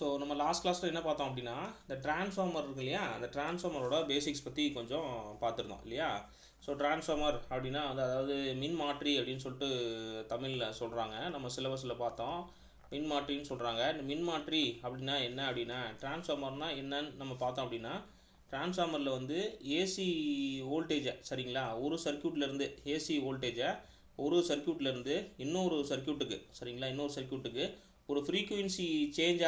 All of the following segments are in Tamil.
ஸோ நம்ம லாஸ்ட் கிளாஸில் என்ன பார்த்தோம் அப்படின்னா இந்த டிரான்ஸ்ஃபார்மர் இருக்கு இல்லையா, அந்த டிரான்ஸ்ஃபார்மரோட பேசிக்ஸ் பற்றி கொஞ்சம் பார்த்துருந்தோம் இல்லையா. ஸோ டிரான்ஸ்ஃபார்மர் அப்படின்னா அதாவது மின்மாற்றி அப்படின்னு சொல்லிட்டு தமிழில் சொல்கிறாங்க. நம்ம சிலபஸில் பார்த்தோம் மின்மாற்றின்னு சொல்கிறாங்க. இந்த மின்மாற்றி அப்படின்னா என்ன அப்படின்னா டிரான்ஸ்ஃபார்மர்னால் என்னன்னு நம்ம பார்த்தோம் அப்படின்னா டிரான்ஸ்ஃபார்மரில் வந்து ஏசி வோல்டேஜை சரிங்களா ஒரு சர்க்யூட்லேருந்து ஏசி வோல்டேஜை ஒரு சர்க்யூட்லேருந்து இன்னொரு சர்க்யூட்டுக்கு சரிங்களா இன்னொரு சர்க்யூட்டுக்கு ஒரு ஃப்ரீக்குவென்சி சேஞ்ச்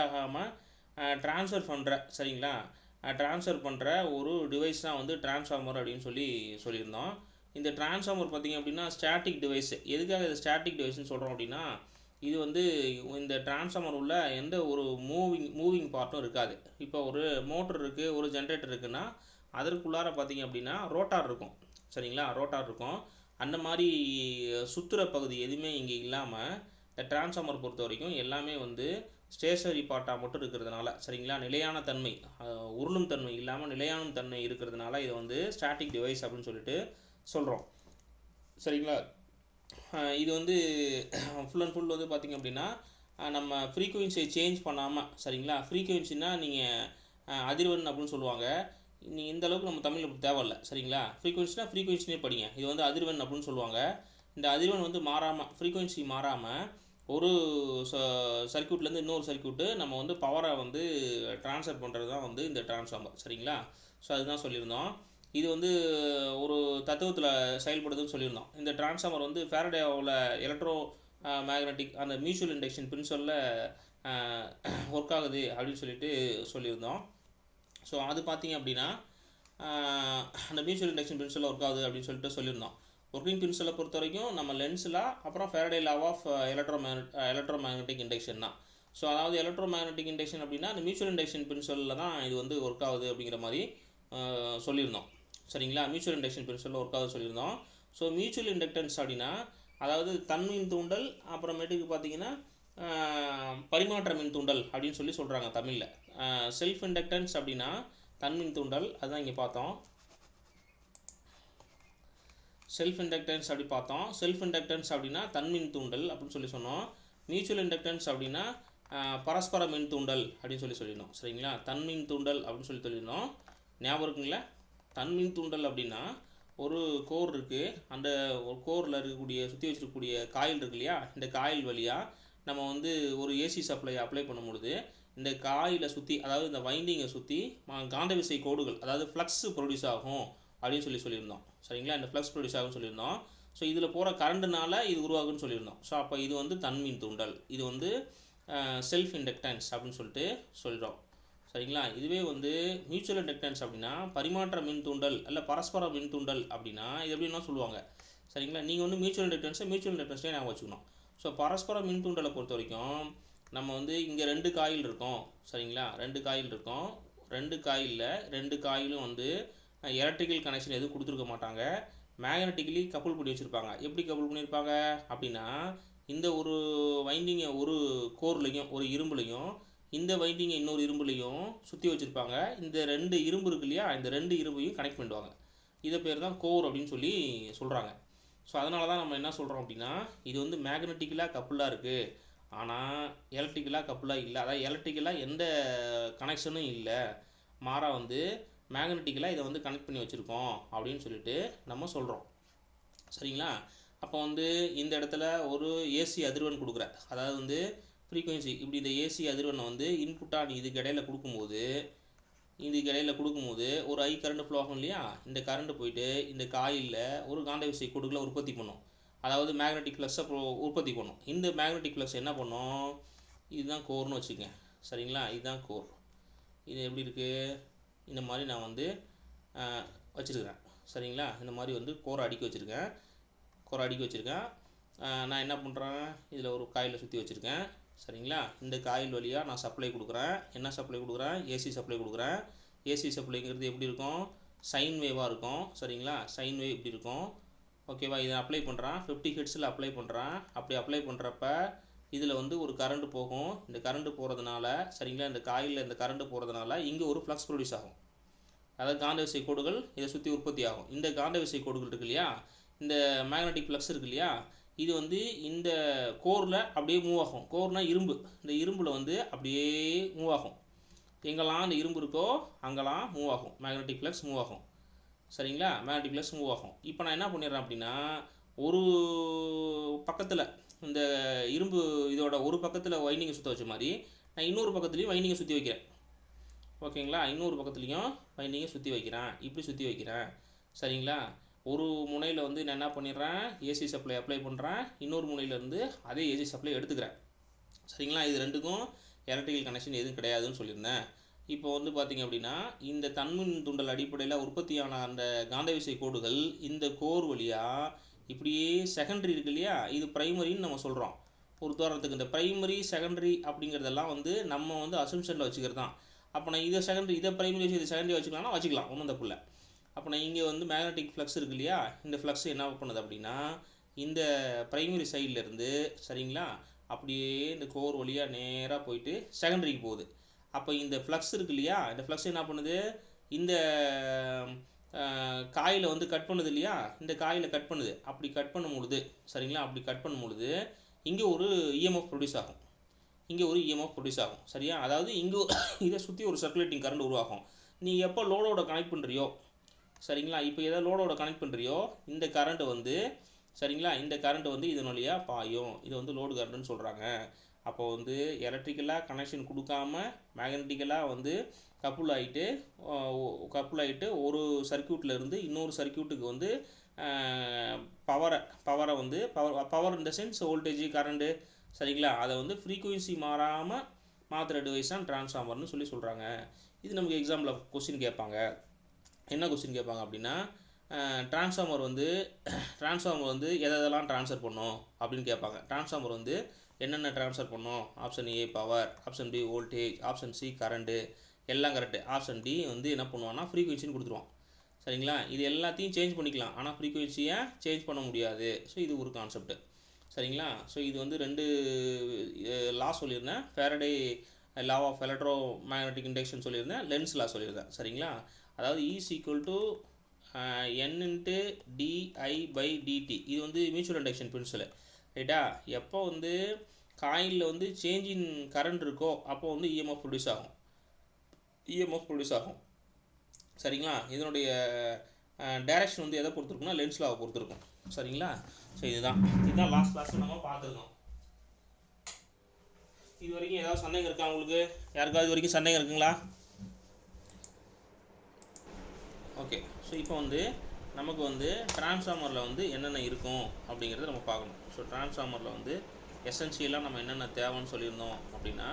ஆகாமல் ட்ரான்ஸ்ஃபர் பண்ணுற சரிங்களா ட்ரான்ஸ்ஃபர் பண்ணுற ஒரு டிவைஸ் தான் வந்து டிரான்ஸ்ஃபார்மர் அப்படின்னு சொல்லியிருந்தோம். இந்த டிரான்ஸ்ஃபார்மர் பார்த்திங்க அப்படின்னா ஸ்டாட்டிக் டிவைஸ். எதுக்காக இது ஸ்டாட்டிக் டிவைஸ்னு சொல்கிறோம் அப்படின்னா இது வந்து இந்த டிரான்ஸ்ஃபார்மர் உள்ள எந்த ஒரு மூவிங் பார்ட்டும் இருக்காது. இப்போ ஒரு மோட்டர் இருக்குது, ஒரு ஜென்ரேட்டர் இருக்குன்னா அதற்குள்ளார பார்த்திங்க அப்படின்னா ரோட்டார் இருக்கும் சரிங்களா, ரோட்டார் இருக்கும். அந்த மாதிரி சுற்றுற பகுதி எதுவுமே இங்கே இல்லாமல் இந்த டிரான்ஸ்ஃபார்மர் பொறுத்த வரைக்கும் எல்லாமே வந்து ஸ்டேஷனரி பார்ட்டாக மட்டும் இருக்கிறதுனால சரிங்களா நிலையான தன்மை உருளும் தன்மை இல்லாமல் நிலையான தன்மை இருக்கிறதுனால இதை வந்து ஸ்டாட்டிக் டிவைஸ் அப்படின்னு சொல்லிட்டு சொல்கிறோம் சரிங்களா. இது வந்து ஃபுல் அண்ட் ஃபுல் வந்து பார்த்திங்க அப்படின்னா நம்ம ஃப்ரீக்குவென்சியை சேஞ்ச் பண்ணாமல் சரிங்களா, ஃப்ரீக்குவென்சின்னா நீங்கள் அதிர்வெண் அப்படின்னு சொல்லுவாங்க. நீங்கள் இந்த அளவுக்கு நம்ம தமிழில் தேவையில்லை சரிங்களா. ஃப்ரீக்குவென்சினா ஃப்ரீக்குவென்சினே படிங்க. இது வந்து அதிர்வெண் அப்படின்னு சொல்லுவாங்க. இந்த அதிர்வெண் வந்து மாறாமல் ஃப்ரீக்குவென்சி மாறாமல் ஒரு சர்க்யூட்லேருந்து இன்னொரு சர்க்யூட்டு நம்ம வந்து பவரை வந்து ட்ரான்ஸ்ஃபர் பண்ணுறது தான் வந்து இந்த டிரான்ஸ்ஃபார்மர் சரிங்களா. ஸோ அதுதான் சொல்லியிருந்தோம். இது வந்து ஒரு தத்துவத்தில் செயல்படுதுன்னு சொல்லியிருந்தோம். இந்த டிரான்ஸ்ஃபார்மர் வந்து ஃபாரடேவோட எலக்ட்ரோ மேக்னட்டிக் அந்த மியூச்சுவல் இண்டக்ஷன் பிரின்சிபலில் ஒர்க் ஆகுது அப்படின்னு சொல்லியிருந்தோம். ஸோ அது பார்த்திங்க அப்படின்னா அந்த மியூச்சுவல் இண்டக்ஷன் பிரின்சிபலில் ஒர்க் ஆகுது அப்படின்னு சொல்லியிருந்தோம். ஒர்க்கிங் பிரின்சிபலை பொறுத்த வரைக்கும் நம்ம லென்ஸில் அப்புறம் Faraday law of electromagnetic induction தான். ஸோ அதாவது எலக்ட்ரோ மேக்னட்டிக் இண்டக்ஷன் அப்படின்னா அந்த மியூச்சுவல் இண்டக்ஷன் பிரின்சிபலில் தான் இது வந்து ஒர்க் ஆகுது அப்படிங்கிற மாதிரி சொல்லியிருந்தோம் சரிங்களா. மியூச்சுவல் இண்டக்ஷன் பிரின்சிபலில் ஒர்க் ஆகுது சொல்லியிருந்தோம். ஸோ மியூச்சுவல் இண்டக்டன்ஸ் அப்படின்னா அதாவது தன்மின் தூண்டல் அப்புறமேட்டுக்கு பார்த்திங்கன்னா பரிமாற்ற மின் தூண்டல் அப்படின்னு சொல்கிறாங்க தமிழில். செல்ஃப் இண்டக்டன்ஸ் அப்படின்னா தன்மின் தூண்டல், அதுதான் இங்கே பார்த்தோம். செல்ஃப் இண்டக்டன்ஸ் அப்படி பார்த்தோம். செல்ஃப் இண்டக்டன்ஸ் அப்படின்னா தன்மின் தூண்டல் அப்படின்னு சொன்னோம். மியூச்சுவல் இண்டக்டன்ஸ் அப்படின்னா பரஸ்பர மின் தூண்டல் அப்படின்னு சொல்லியிருந்தோம் சரிங்களா. தன்மின் தூண்டல் அப்படின்னு சொல்லியிருந்தோம். ஞாபகம் இருக்குங்களா. தன்மின் தூண்டல் அப்படின்னா ஒரு கோர் இருக்குது, அந்த ஒரு கோரில் சுற்றி வச்சுருக்கக்கூடிய காயில் இருக்கு இல்லையா, இந்த காயில் வழியாக நம்ம வந்து ஒரு ஏசி சப்ளை அப்ளை பண்ணும்பொழுது இந்த காயிலை சுற்றி அதாவது இந்த வைண்டிங்கை சுற்றி காந்த விசை கோடுகள் அதாவது ஃப்ளக்ஸ் ப்ரொடியூஸ் ஆகும் அப்படின்னு சொல்லியிருந்தோம் சரிங்களா. இந்த ஃப்ளக்ஸ் ப்ரொடியூஸ் ஆகும்னு சொல்லியிருந்தோம். ஸோ இதில் போகிற கரண்ட்னால இது உருவாகுன்னு சொல்லியிருந்தோம். ஸோ அப்போ இது வந்து தன்மின் தூண்டல், இது வந்து செல்ஃப் இண்டக்டன்ஸ் அப்படின்னு சொல்கிறோம் சரிங்களா. இதுவே வந்து மியூச்சுவல் இண்டக்டன்ஸ் அப்படின்னா பரிமாற்ற மின் தூண்டல் அல்ல பரஸ்பர மின் தூண்டல் அப்படின்னா இது எப்படின்னா சொல்லுவாங்க சரிங்களா. நீங்கள் வந்து மியூச்சுவல் இண்டக்டன்ஸே ஞாபகம் வச்சுக்கணும். ஸோ பரஸ்பர மின் தூண்டலை பொறுத்த வரைக்கும் நம்ம வந்து இங்கே 2 காயில் இருக்கும் சரிங்களா. 2 காயில் இருக்கும். 2 காயிலும் வந்து எலக்ட்ரிக்கல் கனெக்ஷன் எதுவும் கொடுத்துருக்க மாட்டாங்க. மேக்னட்டிக்கலி கப்புள் பண்ணி வச்சுருப்பாங்க. எப்படி கப்புள் பண்ணியிருப்பாங்க அப்படின்னா இந்த ஒரு வைண்டிங்கை ஒரு கோர்லையும் ஒரு இரும்புலையும் இந்த வைண்டிங்கை இன்னொரு இரும்புலையும் சுற்றி வச்சுருப்பாங்க. இந்த 2 இரும்பு இருக்கு இல்லையா, இந்த 2 இரும்பையும் கனெக்ட் பண்ணிடுவாங்க. இதை பேர் தான் கோர் அப்படின்னு சொல்கிறாங்க. ஸோ அதனால தான் நம்ம என்ன சொல்கிறோம் அப்படின்னா இது வந்து மேக்னட்டிக்கலாக கப்புளாக இருக்குது, ஆனால் எலக்ட்ரிக்கலாக கப்புளாக இல்லை. அதாவது எலக்ட்ரிக்கலாக எந்த கனெக்ஷனும் இல்லை, மாறாக வந்து மேக்னட்டிக்கலாக இதை வந்து கனெக்ட் பண்ணி வச்சுருக்கோம் அப்படின்னு சொல்லிட்டு நம்ம சொல்கிறோம் சரிங்களா. அப்போ வந்து இந்த இடத்துல ஒரு ஏசி அதிர்வெண் கொடுக்குற அதாவது வந்து ஃப்ரீக்குவென்சி இப்படி இந்த ஏசி அதிர்வெண்ணை வந்து இன்புட்டாக இதுக்கு இடையில் கொடுக்கும்போது ஒரு ஐ கரண்ட் ஃப்ளோ ஆகும் இல்லையா. இந்த கரண்ட் போயிட்டு இந்த காயிலில் ஒரு காந்த விசை கோடுகளை உற்பத்தி பண்ணும், அதாவது மேக்னெட்டிக் ஃப்ளக்ஸை உற்பத்தி பண்ணும். இந்த மேக்னெட்டிக் ஃப்ளக்ஸ் என்ன பண்ணும், இதுதான் கோர்னு வச்சுக்கங்க சரிங்களா. இதுதான் கோர். இது எப்படி இருக்குது, இந்த மாதிரி நான் வந்து வச்சுருக்கிறேன் சரிங்களா. இந்த மாதிரி வந்து கோரை அடுக்கி வச்சுருக்கேன். நான் என்ன பண்ணுறேன், இதில் ஒரு காயிலை சுற்றி வச்சுருக்கேன் சரிங்களா. இந்த காயில் வழியாக நான் சப்ளை கொடுக்குறேன். என்ன சப்ளை கொடுக்குறேன், ஏசி சப்ளை கொடுக்குறேன். ஏசி சப்ளைங்கிறது எப்படி இருக்கும், சைன் வேவாக இருக்கும் சரிங்களா. சைன் வேவ் இப்படி இருக்கும் ஓகேவா. இதை அப்ளை பண்ணுறான் 50 ஹெர்ட்ஸில் அப்ளை பண்ணுறான். அப்படி அப்ளை பண்ணுறப்ப இதில் வந்து ஒரு கரண்ட் போகும். இந்த கரண்ட் போகிறதுனால சரிங்களா, இந்த காயிலில் இந்த கரண்ட் போகிறதுனால இங்கே ஒரு ஃப்ளக்ஸ் ப்ரொடியூஸ் ஆகும். அதாவது காந்த விசை கோடுகள் இதை சுற்றி உற்பத்தி ஆகும். இந்த காந்த விசை கோடுகள் இருக்கு இல்லையா, இந்த மேக்னெட்டிக் ஃப்ளக்ஸ் இருக்கு இல்லையா, இது வந்து இந்த கோரில் அப்படியே மூவ் ஆகும். கோர்னால் இரும்பு, இந்த இரும்பில் வந்து அப்படியே மூவ் ஆகும். எங்கெல்லாம் இந்த இரும்பு இருக்கோ அங்கெல்லாம் மூவ் ஆகும், மேக்னெட்டிக் ஃப்ளக்ஸ் மூவ் ஆகும். சரிங்களா, மேக்னெட்டிக் ஃப்ளக்ஸ் மூவ் ஆகும். இப்போ நான் என்ன பண்ணிடுறேன் அப்படின்னா, ஒரு பக்கத்தில் இந்த இரும்பு இதோட ஒரு பக்கத்தில் வைண்டிங்கை சுற்ற வச்ச மாதிரி நான் இன்னொரு பக்கத்துலேயும் வைண்டிங்கை சுற்றி வைக்கிறேன். ஓகேங்களா, இன்னொரு பக்கத்துலேயும் வைண்டிங்கை சுற்றி வைக்கிறேன், இப்படி சுற்றி வைக்கிறேன். சரிங்களா, ஒரு முனையில் வந்து நான் என்ன பண்ணிடுறேன், ஏசி சப்ளை அப்ளை பண்ணுறேன், இன்னொரு முனையிலேருந்து அதே ஏசி சப்ளை எடுத்துக்கிறேன். சரிங்களா, இது ரெண்டுக்கும் எலக்ட்ரிக்கல் கனெக்ஷன் எதுவும் கிடையாதுன்னு சொல்லியிருந்தேன். இப்போ வந்து பார்த்திங்க அப்படின்னா, இந்த தன்மின் தூண்டல் அடிப்படையில் உற்பத்தியான அந்த காந்த விசை கோடுகள் இந்த கோர் வழியாக இப்படியே செகண்டரி இருக்கு இல்லையா, இது ப்ரைமரின்னு நம்ம சொல்கிறோம். ஒரு உதாரணத்துக்கு இந்த ப்ரைமரி செகண்டரி அப்படிங்கிறதெல்லாம் வந்து நம்ம வந்து அசம்ஷனில் வச்சுக்கிறது தான். அப்போ நான் இதை செகண்டரி, இதை ப்ரைமரி வச்சு இதை செகண்டரி வச்சுக்கலாம்னா வச்சுக்கலாம், ஒன்றும் தப்பில்லை. அப்போ நான் இங்கே வந்து மேக்னெட்டிக் ஃப்ளக்ஸ் இருக்கு இல்லையா, இந்த ஃப்ளக்ஸ் என்ன பண்ணுது அப்படின்னா இந்த ப்ரைமரி சைட்லேருந்து சரிங்களா அப்படியே இந்த கோர் வழியாக நேராக போயிட்டு செகண்டரிக்கு போகுது. அப்போ இந்த ஃப்ளக்ஸ் இருக்கு இல்லையா, இந்த ஃப்ளக்ஸ் என்ன பண்ணுது, இந்த காயில் வந்து கட் பண்ணுது இல்லையா, இந்த காயில் கட் பண்ணுது. அப்படி கட் பண்ணும் பொழுது சரிங்களா, அப்படி கட் பண்ணும் பொழுது இங்கே ஒரு இஎம்எஃப் ப்ரொடியூஸ் ஆகும், இங்கே ஒரு இஎம்எஃப் ப்ரொடியூஸ் ஆகும். சரியா, அதாவது இங்கே இதை சுற்றி ஒரு சர்க்குலேட்டிங் கரண்ட் உருவாகும். நீ எப்போ லோடோட கனெக்ட் பண்ணுறியோ சரிங்களா, இப்போ எதை லோடோட கனெக்ட் பண்ணுறியோ இந்த கரண்ட் வந்து சரிங்களா, இந்த கரண்ட் வந்து இதன் வழியாக பாயும், இது வந்து லோடு கரண்ட்டுன்னு சொல்கிறாங்க. அப்போ வந்து எலக்ட்ரிக்கலாக கனெக்ஷன் கொடுக்காம மேக்னெட்டிக்கலாக வந்து கப்புள் ஆகிட்டு ஒரு சர்க்யூட்லேருந்து இன்னொரு சர்க்யூட்டுக்கு வந்து பவரை வந்து பவர் இந்த சென்ஸ் வோல்டேஜ் கரண்ட்டு சரிங்களா, அதை வந்து ஃப்ரீக்குவென்சி மாறாமல் மாற்றுற டிவைஸ் தான் ட்ரான்ஸ்ஃபார்மர்னு சொல்லி சொல்கிறாங்க. இது நமக்கு எக்ஸாம்பிள் கொஸ்டின் கேட்பாங்க. என்ன கொஸ்டின் கேட்பாங்க அப்படின்னா, ட்ரான்ஸ்ஃபார்மர் வந்து எதெல்லாம் ட்ரான்ஸ்ஃபர் பண்ணும் அப்படின்னு கேட்பாங்க. ட்ரான்ஸ்ஃபார்மர் வந்து என்னென்ன ட்ரான்ஸ்ஃபர் பண்ணும், option A power, option B voltage, option C current, எல்லாம் கரெக்டு. ஆப்ஷன் டி வந்து என்ன பண்ணுவான்னா ஃப்ரீக்குவென்சின்னு கொடுத்துருவோம். சரிங்களா, இது எல்லாத்தையும் சேஞ்ச் பண்ணிக்கலாம், ஆனால் ஃப்ரீக்குவென்சியை சேஞ்ச் பண்ண முடியாது. ஸோ இது ஒரு கான்செப்ட். சரிங்களா, ஸோ இது வந்து 2 லா சொல்லியிருந்தேன். Faraday law of electromagnetic induction சொல்லியிருந்தேன், லென்ஸ் லா சொல்லியிருந்தேன். சரிங்களா, அதாவது E n × di/dt, இது வந்து மியூச்சுவல் இண்டக்ஷன் பிரின்சிபல். ரைட்டா, எப்போ வந்து காயிலில் வந்து சேஞ்ச் இன் கரண்ட் இருக்கோ அப்போ வந்து இஎம்எஃப் ப்ரொடியூஸ் ஆகும். சரிங்களா, இதனுடைய டைரக்ஷன் வந்து எதை பொறுத்திருக்குன்னா லென்ஸ் லாவை பொறுத்திருக்கும். சரிங்களா, ஸோ இதுதான் லாஸ்ட் கிளாஸ் நம்ம பார்த்துருக்கோம். இது வரைக்கும் ஏதாவது சந்தேகம் இருக்கா உங்களுக்கு? யாருக்காவது இது வரைக்கும் சந்தேகம் இருக்குங்களா? ஓகே, ஸோ இப்போ வந்து நமக்கு வந்து ட்ரான்ஸ்ஃபார்மரில் வந்து என்னென்ன இருக்கும் அப்படிங்கிறத நம்ம பார்க்கணும். ஸோ ட்ரான்ஸ்ஃபார்மரில் வந்து எசென்ஷியலாக நம்ம என்னென்ன தேவைன்னு சொல்லியிருந்தோம் அப்படின்னா,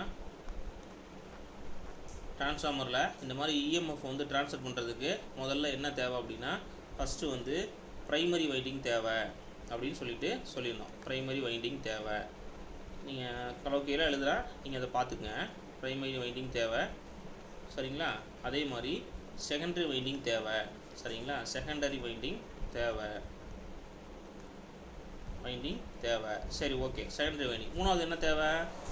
ட்ரான்ஸ்ஃபார்மரில் இந்த மாதிரி இஎம்எஃப் வந்து ட்ரான்ஸ்ஃபர் பண்ணுறதுக்கு முதல்ல என்ன தேவை அப்படின்னா, ஃபஸ்ட்டு வந்து ப்ரைமரி வைண்டிங் தேவை அப்படின்னு சொல்லியிருந்தோம். ப்ரைமரி வைண்டிங் தேவை, நீங்கள் கலோக்கியில் எழுதுகிறா, நீங்கள் அதை பார்த்துக்குங்க. ப்ரைமரி வைண்டிங் தேவை. சரிங்களா, அதே மாதிரி செகண்டரி வைண்டிங் தேவை. சரிங்களா, செகண்டரி வைண்டிங் தேவை. சரி, ஓகே, செகண்டரி வைண்டிங். மூணாவது என்ன தேவை,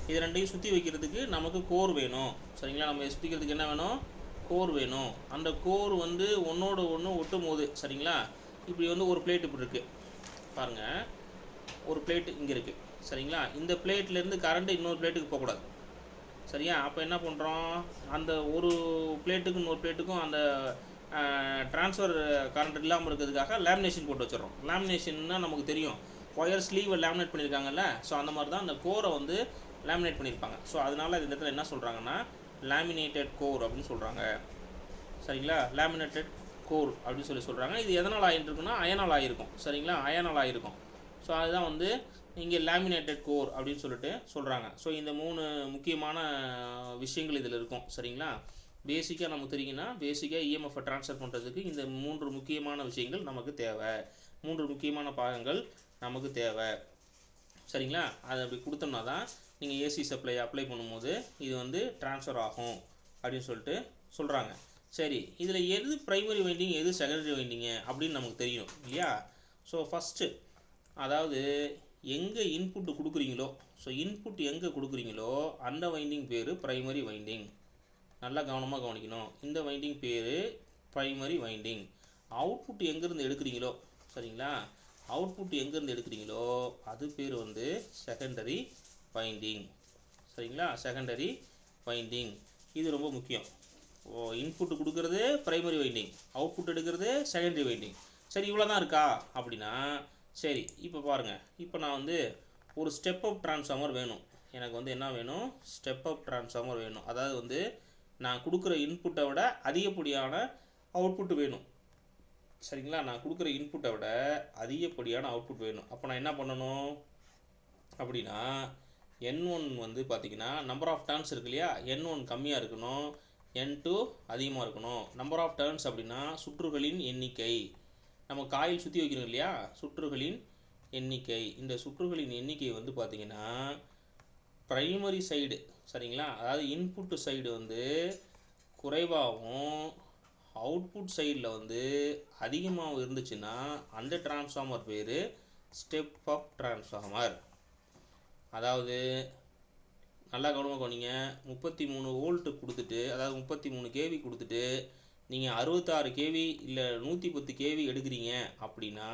இது ரெண்டையும் சுற்றி வைக்கிறதுக்கு நமக்கு கோர் வேணும். சரிங்களா, நம்ம சுற்றிக்கிறதுக்கு என்ன வேணும், கோர் வேணும். அந்த கோர் வந்து ஒன்றோடு ஒன்று ஒட்டும் போது சரிங்களா, இப்படி வந்து ஒரு பிளேட் இப்படி இருக்குது பாருங்கள், ஒரு பிளேட்டு இங்கே இருக்குது. சரிங்களா, இந்த பிளேட்லேருந்து கரண்ட்டு இன்னொரு பிளேட்டுக்கு போகக்கூடாது. சரியா, அப்போ என்ன பண்ணுறோம், அந்த ஒரு பிளேட்டுக்கும் இன்னொரு பிளேட்டுக்கும் அந்த ட்ரான்ஸ்ஃபர் கரண்ட் இல்லாமல் இருக்கிறதுக்காக லேமினேஷன் போட்டு வச்சிடறோம். லேமினேஷன்னா நமக்கு தெரியும், ஒயர் ஸ்லீவை லேமினேட் பண்ணியிருக்காங்கல்ல, ஸோ அந்த மாதிரி தான் அந்த கோரை வந்து லேமினேட் பண்ணியிருப்பாங்க. ஸோ அதனால் இந்த இடத்துல என்ன சொல்கிறாங்கன்னா லேமினேட்டட் கோர் அப்படின்னு சொல்கிறாங்க. சரிங்களா, லேமினேட்டட் கோர் அப்படின்னு சொல்கிறாங்க. இது எதனால் ஆகிட்டுருக்குன்னா அயனால் ஆகிருக்கும். சரிங்களா, அயனால் ஆகிருக்கும். ஸோ அதுதான் வந்து இங்கே லேமினேட்டட் கோர் அப்படின்னு சொல்கிறாங்க. ஸோ இந்த 3 முக்கியமான விஷயங்கள் இதில் இருக்கும். சரிங்களா, பேசிக்காக நமக்கு தெரியுங்கன்னா, பேசிக்காக இஎம்எஃப்பை ட்ரான்ஸ்ஃபர் பண்ணுறதுக்கு இந்த 3 முக்கியமான விஷயங்கள் நமக்கு தேவை, 3 முக்கியமான பாகங்கள் நமக்கு தேவை. சரிங்களா, அதை அப்படி கொடுத்தோம்னா தான் நீங்கள் ஏசி சப்ளை அப்ளை பண்ணும்போது இது வந்து ட்ரான்ஸ்ஃபர் ஆகும் அப்படின்னு சொல்கிறாங்க. சரி, இதில் எது ப்ரைமரி வைண்டிங் எது செகண்டரி வைண்டிங்கு அப்படின்னு நமக்கு தெரியணும் இல்லையா. ஸோ ஃபஸ்ட்டு, அதாவது எங்கே இன்புட்டு கொடுக்குறீங்களோ, ஸோ இன்புட் எங்கே கொடுக்குறீங்களோ அந்த வைண்டிங் பேர் ப்ரைமரி வைண்டிங். நல்லா கவனமாக கவனிக்கணும், இந்த வைண்டிங் பேர் ப்ரைமரி வைண்டிங். அவுட்புட் எங்கேருந்து எடுக்கிறீங்களோ சரிங்களா, அவுட்புட் எங்கேருந்து எடுக்கிறீங்களோ அது பேர் வந்து செகண்டரி வைண்டிங். சரிங்களா, செகண்டரி வைண்டிங். இது ரொம்ப முக்கியம். இன்புட் கொடுக்கறது ப்ரைமரி வைண்டிங், அவுட்புட் எடுக்கிறது செகண்டரி வைண்டிங். சரி, இவ்வளோ தான் இருக்கா அப்படின்னா, சரி இப்போ பாருங்கள். இப்போ நான் வந்து ஒரு ஸ்டெப் அப் ட்ரான்ஸ்ஃபார்மர் வேணும். எனக்கு வந்து என்ன வேணும்? ஸ்டெப் அப் ட்ரான்ஸ்ஃபார்மர் வேணும். அதாவது வந்து நான் கொடுக்குற இன்புட்டை விட அதிகப்படியான அவுட்புட் வேணும். சரிங்களா, நான் கொடுக்குற இன்புட்டை விட அதிகப்படியான அவுட்புட் வேணும். அப்போ நான் என்ன பண்ணணும் அப்படின்னா, N1 வந்து பார்த்திங்கன்னா நம்பர் ஆஃப் டர்ன்ஸ் இருக்கு இல்லையா, N1 கம்மியாக இருக்கணும், N2 அதிகமாக இருக்கணும். நம்பர் ஆஃப் டர்ன்ஸ் அப்படின்னா சுற்றுகளின் எண்ணிக்கை. நம்ம காயில் சுற்றி வைக்கிறோம் இல்லையா, சுற்றுகளின் எண்ணிக்கை. இந்த சுற்றுகளின் எண்ணிக்கை வந்து பார்த்திங்கன்னா ப்ரைமரி சைடு, சரிங்களா, அதாவது இன்புட் சைடு வந்து குறைவாகவும் அவுட்புட் சைடில் வந்து அதிகமாகவும் இருந்துச்சுன்னா அந்த டிரான்ஸ்ஃபார்மர் பேர் ஸ்டெப் அப் டிரான்ஸ்ஃபார்மர். அதாவது நல்லா கவனமாக கவனிங்க. 33 வோல்ட்டு கொடுத்துட்டு, அதாவது 33 கேவி கொடுத்துட்டு நீங்கள் 66 கேவி இல்லை 110 கேவி எடுக்கிறீங்க அப்படின்னா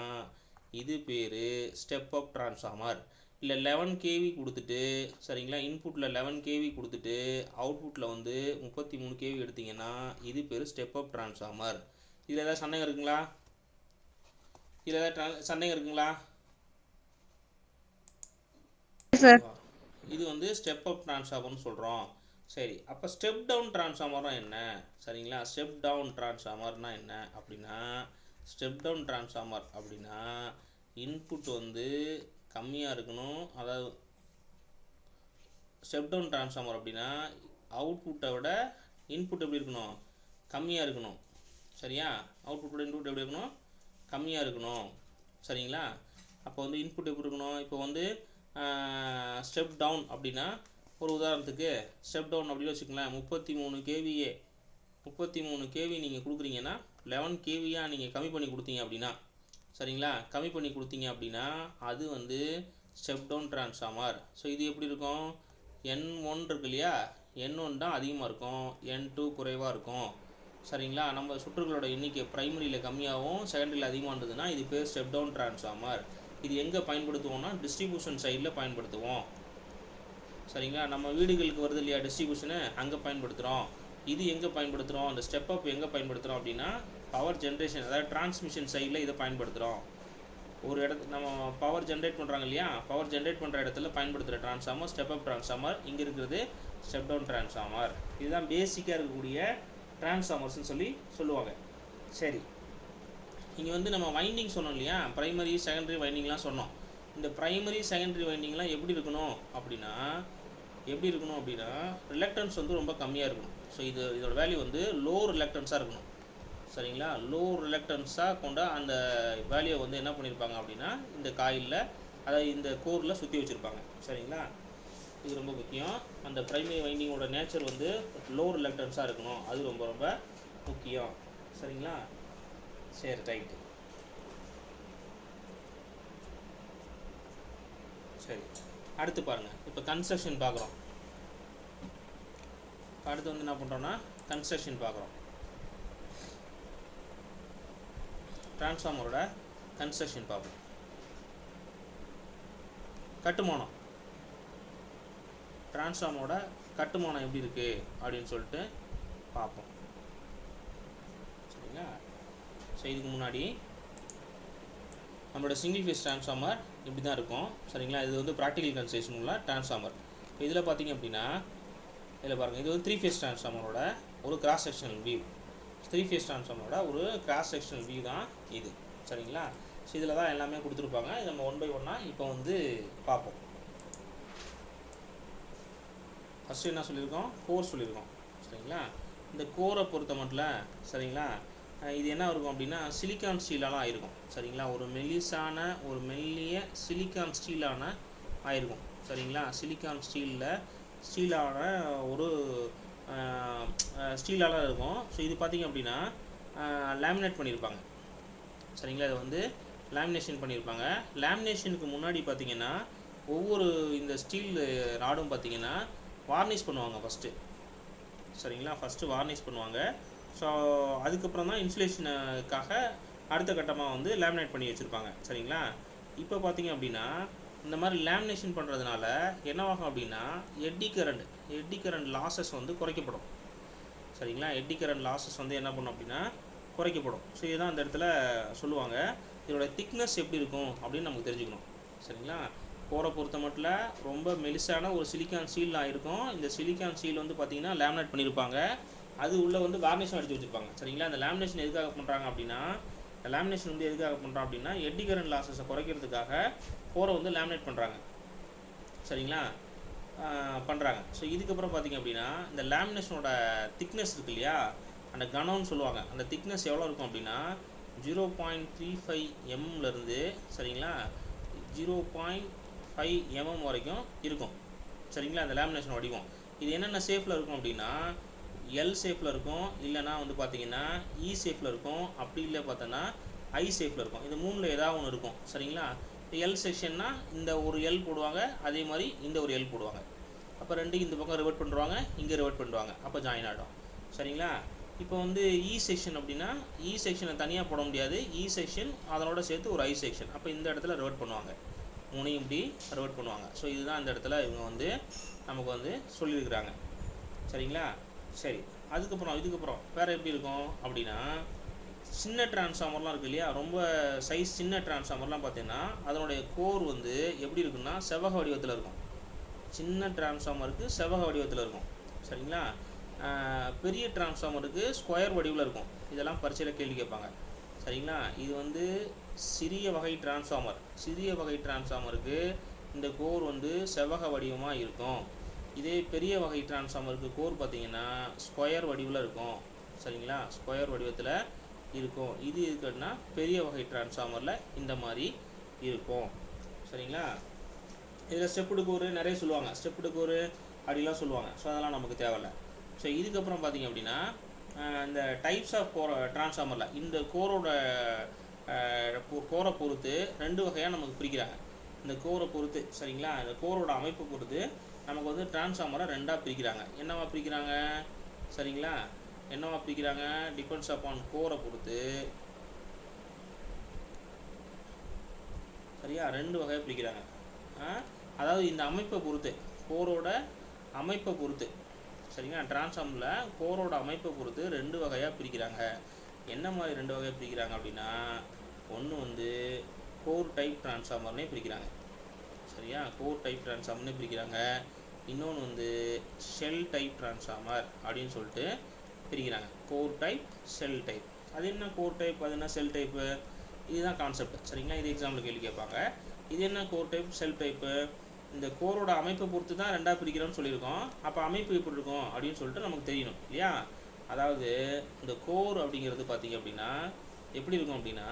இது பேர் ஸ்டெப் அப் டிரான்ஸ்ஃபார்மர். இல்லை 11 கேவி கொடுத்துட்டு, சரிங்களா, இன்புட்டில் 11 கேவி கொடுத்துட்டு அவுட்புட்டில் வந்து 33 கேவி எடுத்தீங்கன்னா இது பேர் ஸ்டெப் அப் டிரான்ஸ்ஃபார்மர். இதில் ஏதாவது சந்தேகம் இருக்குங்களா? இது வந்து ஸ்டெப் அப் டிரான்ஸ்ஃபார்மர்னு சொல்கிறோம். சரி, அப்போ ஸ்டெப் டவுன் டிரான்ஸ்ஃபார்மர்னா என்ன? சரிங்களா, ஸ்டெப் டவுன் டிரான்ஸ்ஃபார்மர்னா என்ன அப்படின்னா, ஸ்டெப் டவுன் டிரான்ஸ்ஃபார்மர் அப்படின்னா இன்புட் வந்து கம்மியாக இருக்கணும். அதாவது ஸ்டெப் டவுன் டிரான்ஸ்ஃபார்மர் அப்படின்னா அவுட்புட்டை விட இன்புட் எப்படி இருக்கணும்? கம்மியாக இருக்கணும். சரியா, அவுட்புட்டோட இன்புட் எப்படி இருக்கணும்? கம்மியாக இருக்கணும். சரிங்களா, அப்போ வந்து இன்புட் எப்படி இருக்கணும்? இப்போ வந்து ஸ்டெப் டவுன் அப்படின்னா, ஒரு உதாரணத்துக்கு ஸ்டெப் டவுன் அப்படின்னு வச்சுக்கோங்களேன். 33 கேவி நீங்கள் கொடுக்குறீங்கன்னா 11 கேவியாக நீங்கள் கம்மி பண்ணி கொடுத்தீங்க அப்படின்னா, சரிங்களா, கம்மி பண்ணி கொடுத்தீங்க அப்படின்னா அது வந்து ஸ்டெப் டவுன் டிரான்ஸ்ஃபார்மர். ஸோ இது எப்படி இருக்கும்? N1 இருக்கு இல்லையா, N1 தான் அதிகமாக இருக்கும், N2 குறைவாக இருக்கும். சரிங்களா, நம்ம சுற்றுகளோட எண்ணிக்கை ப்ரைமரியில் கம்மியாகவும் செகண்டரியில் அதிகமாக இருந்ததுன்னா இது பேர் ஸ்டெப் டவுன் டிரான்ஸ்ஃபார்மர். இது எங்கே பயன்படுத்துவோம்னா டிஸ்ட்ரிபியூஷன் சைடில் பயன்படுத்துவோம். சரிங்களா, நம்ம வீடுகளுக்கு வருது இல்லையா டிஸ்ட்ரிபியூஷனு, அங்கே பயன்படுத்துகிறோம். இது எங்கே பயன்படுத்துகிறோம்? அந்த ஸ்டெப் அப் எங்கே பயன்படுத்துகிறோம் அப்படின்னா பவர் ஜென்ரேஷன், அதாவது டிரான்ஸ்மிஷன் சைடில் இதை பயன்படுத்துகிறோம். ஒரு இடத்துல நம்ம பவர் ஜென்ரேட் பண்ணுறாங்க இல்லையா, பவர் ஜென்ரேட் பண்ணுற இடத்துல பயன்படுத்துகிற டிரான்ஸ்ஃபார்மர் ஸ்டெப் அப் டிரான்ஸ்ஃபார்மர். இங்கே இருக்கிறது ஸ்டெப் டவுன் டிரான்ஸ்ஃபார்மர். இதுதான் பேசிக்காக இருக்கக்கூடிய டிரான்ஸ்ஃபார்மர்ஸ்னு சொல்லுவாங்க. சரி, இங்கே வந்து நம்ம வைண்டிங் சொன்னோம் இல்லையா, ப்ரைமரி செகண்டரி வைண்டிங்லாம் சொன்னோம். இந்த ப்ரைமரி செகண்டரி வைண்டிங்லாம் எப்படி இருக்கணும் அப்படின்னா ரிலக்டன்ஸ் வந்து ரொம்ப கம்மியாக இருக்கணும். ஸோ இதோட வேல்யூ வந்து லோ ரிலக்டன்ஸாக இருக்கணும். சரிங்களா, லோ ரிலக்டன்ஸாக கொண்ட அந்த வேல்யூவை வந்து என்ன பண்ணியிருப்பாங்க அப்படின்னா இந்த காயிலில், அதாவது இந்த கோரில் சுற்றி வச்சுருப்பாங்க. சரிங்களா, இது ரொம்ப முக்கியம். அந்த ப்ரைமரி வைண்டிங்கோட நேச்சர் வந்து லோ ரிலக்டன்ஸாக இருக்கணும், அது ரொம்ப ரொம்ப முக்கியம். சரிங்களா, சரி, ரைட்டு. சரி, அடுத்து பாருங்கள். இப்போ கன்ஸ்ட்ரக்ஷன் பார்க்குறோம். அடுத்து வந்து என்ன பண்ணுறோன்னா கன்ஸ்ட்ரக்ஷன் பார்க்குறோம். டிரான்ஸ்ஃபார்மரோட கன்ஸ்ட்ரக்ஷன் பார்ப்போம். கட்டுமானம், டிரான்ஸ்ஃபார்மரோட கட்டுமானம் எப்படி இருக்குது அப்படின்னு சொல்லிட்டு பார்ப்போம். சரிங்களா, ஸோ இதுக்கு முன்னாடி நம்மளோட சிங்கிள் ஃபேஸ் டிரான்ஸ்ஃபார்மர் இப்படி தான் இருக்கும். சரிங்களா, இது வந்து ப்ராக்டிக்கல் கன்ஸ்ட்ரக்ஷன் உள்ள டிரான்ஸ்ஃபார்மர். இதில் பார்த்திங்க அப்படின்னா இதில் பாருங்கள், இது வந்து 3 ஃபேஸ் டிரான்ஸ்ஃபார்மரோட ஒரு கிராஸ் செக்ஷனல் வியூ. 3 ஃபேஸ் டிரான்ஸ்ஃபார்மரோட ஒரு கிராஸ் செக்ஷனல் வியூ தான் இது. சரிங்களா, ஸோ இதில் தான் எல்லாமே கொடுத்துருப்பாங்க. இது நம்ம 1 by 1 இப்போ வந்து பார்ப்போம். ஃபஸ்ட்டு என்ன சொல்லியிருக்கோம்? கோர் சொல்லியிருக்கோம். சரிங்களா, இந்த கோரை பொறுத்த மட்டும், சரிங்களா, இது என்ன இருக்கும் அப்படின்னா சிலிக்கான் ஸ்டீலாலாம் ஆயிருக்கும். சரிங்களா, ஒரு மெல்லிய சிலிக்கான் ஸ்டீலான ஆயிருக்கும். சரிங்களா, சிலிக்கான் ஸ்டீலான ஒரு ஸ்டீலால் இருக்கும். ஸோ இது பார்த்திங்க அப்படின்னா லேமினேட் பண்ணியிருப்பாங்க. சரிங்களா, இது வந்து லேமினேஷன் பண்ணியிருப்பாங்க. லேமினேஷனுக்கு முன்னாடி பார்த்திங்கன்னா ஒவ்வொரு இந்த ஸ்டீல் ராடும் பார்த்திங்கன்னா வார்னிஷ் பண்ணுவாங்க ஃபஸ்ட்டு. சரிங்களா, ஃபஸ்ட்டு வார்னிஷ் பண்ணுவாங்க. ஸோ அதுக்கப்புறம் தான் இன்சுலேஷனுக்காக அடுத்த கட்டமாக வந்து லேமினேட் பண்ணி வச்சுருப்பாங்க. சரிங்களா? இப்போ பார்த்தீங்க அப்படின்னா இந்த மாதிரி லேமினேஷன் பண்ணுறதுனால என்னவாகும் அப்படின்னா எட்டி கரண்ட் லாஸஸ் வந்து குறைக்கப்படும். சரிங்களா? எட்டி கரண்ட் லாஸஸ் வந்து என்ன பண்ணும் அப்படின்னா குறைக்கப்படும். ஸோ இதுதான் அந்த இடத்துல சொல்லுவாங்க. இதோட திக்னஸ் எப்படி இருக்கும் அப்படின்னு நமக்கு தெரிஞ்சுக்கணும். சரிங்களா? கோரை பொறுத்த மட்டும் ரொம்ப மெலிசான ஒரு சிலிக்கான் சீல் இருக்கும். இந்த சிலிக்கான் சீல் வந்து பார்த்திங்கன்னா லேமினேட் பண்ணியிருப்பாங்க. அது உள்ளே வந்து வார்னிஷும் அடித்து வச்சுருப்பாங்க. சரிங்களா? இந்த லேமினேஷன் எதுக்காக பண்ணுறாங்க அப்படின்னா லேமினேஷன் வந்து எதுக்காக பண்ணுறோம் அப்படின்னா எட்டி கரண்ட் லாஸஸை குறைக்கிறதுக்காக கோரை வந்து லேமினேட் பண்ணுறாங்க. சரிங்களா? பண்ணுறாங்க. ஸோ இதுக்கப்புறம் பார்த்திங்க அப்படின்னா இந்த லேமினேஷனோட திக்னஸ் இருக்கு இல்லையா, அந்த கனம்னு சொல்லுவாங்க. அந்த திக்னஸ் எவ்வளோ இருக்கும் அப்படின்னா 0.35 எம்லேருந்து சரிங்களா 0.5 mm வரைக்கும் இருக்கும். சரிங்களா? அந்த லேமினேஷன் வடிவம் இது என்னென்ன ஷேப்பில் இருக்கும் அப்படின்னா எல் ஷேப்பில் இருக்கும், இல்லைனா வந்து பார்த்திங்கன்னா இ ஷேப்பில் இருக்கும், அப்படி இல்லை பார்த்தோன்னா ஐ ஷேப்பில் இருக்கும். இது மூணில் ஏதாவது ஒன்று இருக்கும். சரிங்களா? எல் செக்ஷன்னா இந்த ஒரு எல் போடுவாங்க, அதே மாதிரி இந்த ஒரு எல் போடுவாங்க. அப்போ ரெண்டுக்கு இந்த பக்கம் ரிவர்ட் பண்ணுவாங்க, இங்கே ரிவர்ட் பண்ணுவாங்க, அப்போ ஜாயின் ஆகிடும். சரிங்களா? இப்போ வந்து இ செக்ஷன் அப்படின்னா இ செக்ஷனை தனியாக போட முடியாது. இ செக்ஷன் அதனோட சேர்த்து ஒரு ஐ செக்ஷன், அப்போ இந்த இடத்துல ரிவர்ட் பண்ணுவாங்க, மூணையும் இப்படி ரிவர்ட் பண்ணுவாங்க. ஸோ இதுதான் இந்த இடத்துல இவங்க வந்து நமக்கு வந்து சொல்லியிருக்கிறாங்க. சரிங்களா? சரி, இதுக்கப்புறம் வேறு எப்படி இருக்கும் அப்படின்னா சின்ன டிரான்ஸ்ஃபார்மர்லாம் இருக்குது இல்லையா, ரொம்ப சைஸ் சின்ன டிரான்ஸ்ஃபார்மர்லாம் பார்த்தீங்கன்னா அதனுடைய கோர் வந்து எப்படி இருக்குன்னா செவ்வக வடிவத்தில் இருக்கும். சின்ன டிரான்ஸ்ஃபார்மருக்கு செவ்வக வடிவத்தில் இருக்கும். சரிங்களா? பெரிய டிரான்ஸ்ஃபார்மருக்கு ஸ்கொயர் வடிவில் இருக்கும். இதெல்லாம் பரீட்சையில் கேள்வி கேட்பாங்க. சரிங்களா? இது வந்து சிறிய வகை டிரான்ஸ்ஃபார்மருக்கு இந்த கோர் வந்து செவ்வக வடிவமாக இருக்கும். இதே பெரிய வகை டிரான்ஸ்ஃபார்மருக்கு கோர் பார்த்திங்கன்னா ஸ்கொயர் வடிவில் இருக்கும். சரிங்களா? ஸ்கொயர் வடிவத்தில் இருக்கும். இது இருக்குன்னா பெரிய வகை டிரான்ஸ்ஃபார்மரில் இந்த மாதிரி இருக்கும். சரிங்களா? இதில் ஸ்டெப்புடு கோர் நிறைய சொல்லுவாங்க, ஸ்டெப்புடு கோர் அப்படிலாம் சொல்லுவாங்க. ஸோ அதெல்லாம் நமக்கு தேவையில்லை. ஸோ இதுக்கப்புறம் பார்த்திங்க அப்படின்னா இந்த டைப்ஸ் ஆஃப் டிரான்ஸ்ஃபார்மரில் இந்த கோரை பொறுத்து ரெண்டு வகையாக நமக்கு பிரிக்கிறாங்க. இந்த கோரை பொறுத்து சரிங்களா, இந்த கோரோட அமைப்பை பொறுத்து நமக்கு வந்து டிரான்ஸ்ஃபார்மரை ரெண்டாக பிரிக்கிறாங்க. என்னவா பிரிக்கிறாங்க? சரிங்களா? என்னவா பிரிக்கிறாங்க? டிபெண்ட்ஸ் அப்பான் கோரை பொறுத்து சரியா ரெண்டு வகையாக பிரிக்கிறாங்க. அதாவது இந்த அமைப்பை பொறுத்து, கோரோட அமைப்பை பொறுத்து சரிங்களா, டிரான்ஸ்ஃபார்மரில் கோரோட அமைப்பை பொறுத்து ரெண்டு வகையாக பிரிக்கிறாங்க. என்ன மாதிரி ரெண்டு வகையாக பிரிக்கிறாங்க அப்படின்னா ஒன்று வந்து கோர் டைப் டிரான்ஸ்ஃபார்மர்னே பிரிக்கிறாங்க. சரியா? கோர் டைப் டிரான்ஸ்ஃபார்மர்னே பிரிக்கிறாங்க. இன்னொன்று வந்து ஷெல் டைப் டிரான்ஸ்ஃபார்மர் அப்படின்னு சொல்லிட்டு பிரிக்கிறாங்க. Core type, shell type. அது என்ன கோர் டைப், அது என்ன ஷெல் டைப்பு, இதுதான் கான்செப்ட். சரிங்களா? இது எக்ஸாம்பிள் கேள்வி கேட்பாங்க. இது என்ன கோர் டைப், ஷெல் டைப்பு? இந்த கோரோட அமைப்பை பொறுத்து தான் ரெண்டாக பிரிக்கிறோன்னு சொல்லியிருக்கோம். அப்போ அமைப்பு எப்படி இருக்கும் அப்படின்னு சொல்லிட்டு நமக்கு தெரியணும் இல்லையா? அதாவது இந்த கோர் அப்படிங்கிறது பார்த்திங்க அப்படின்னா எப்படி இருக்கும் அப்படின்னா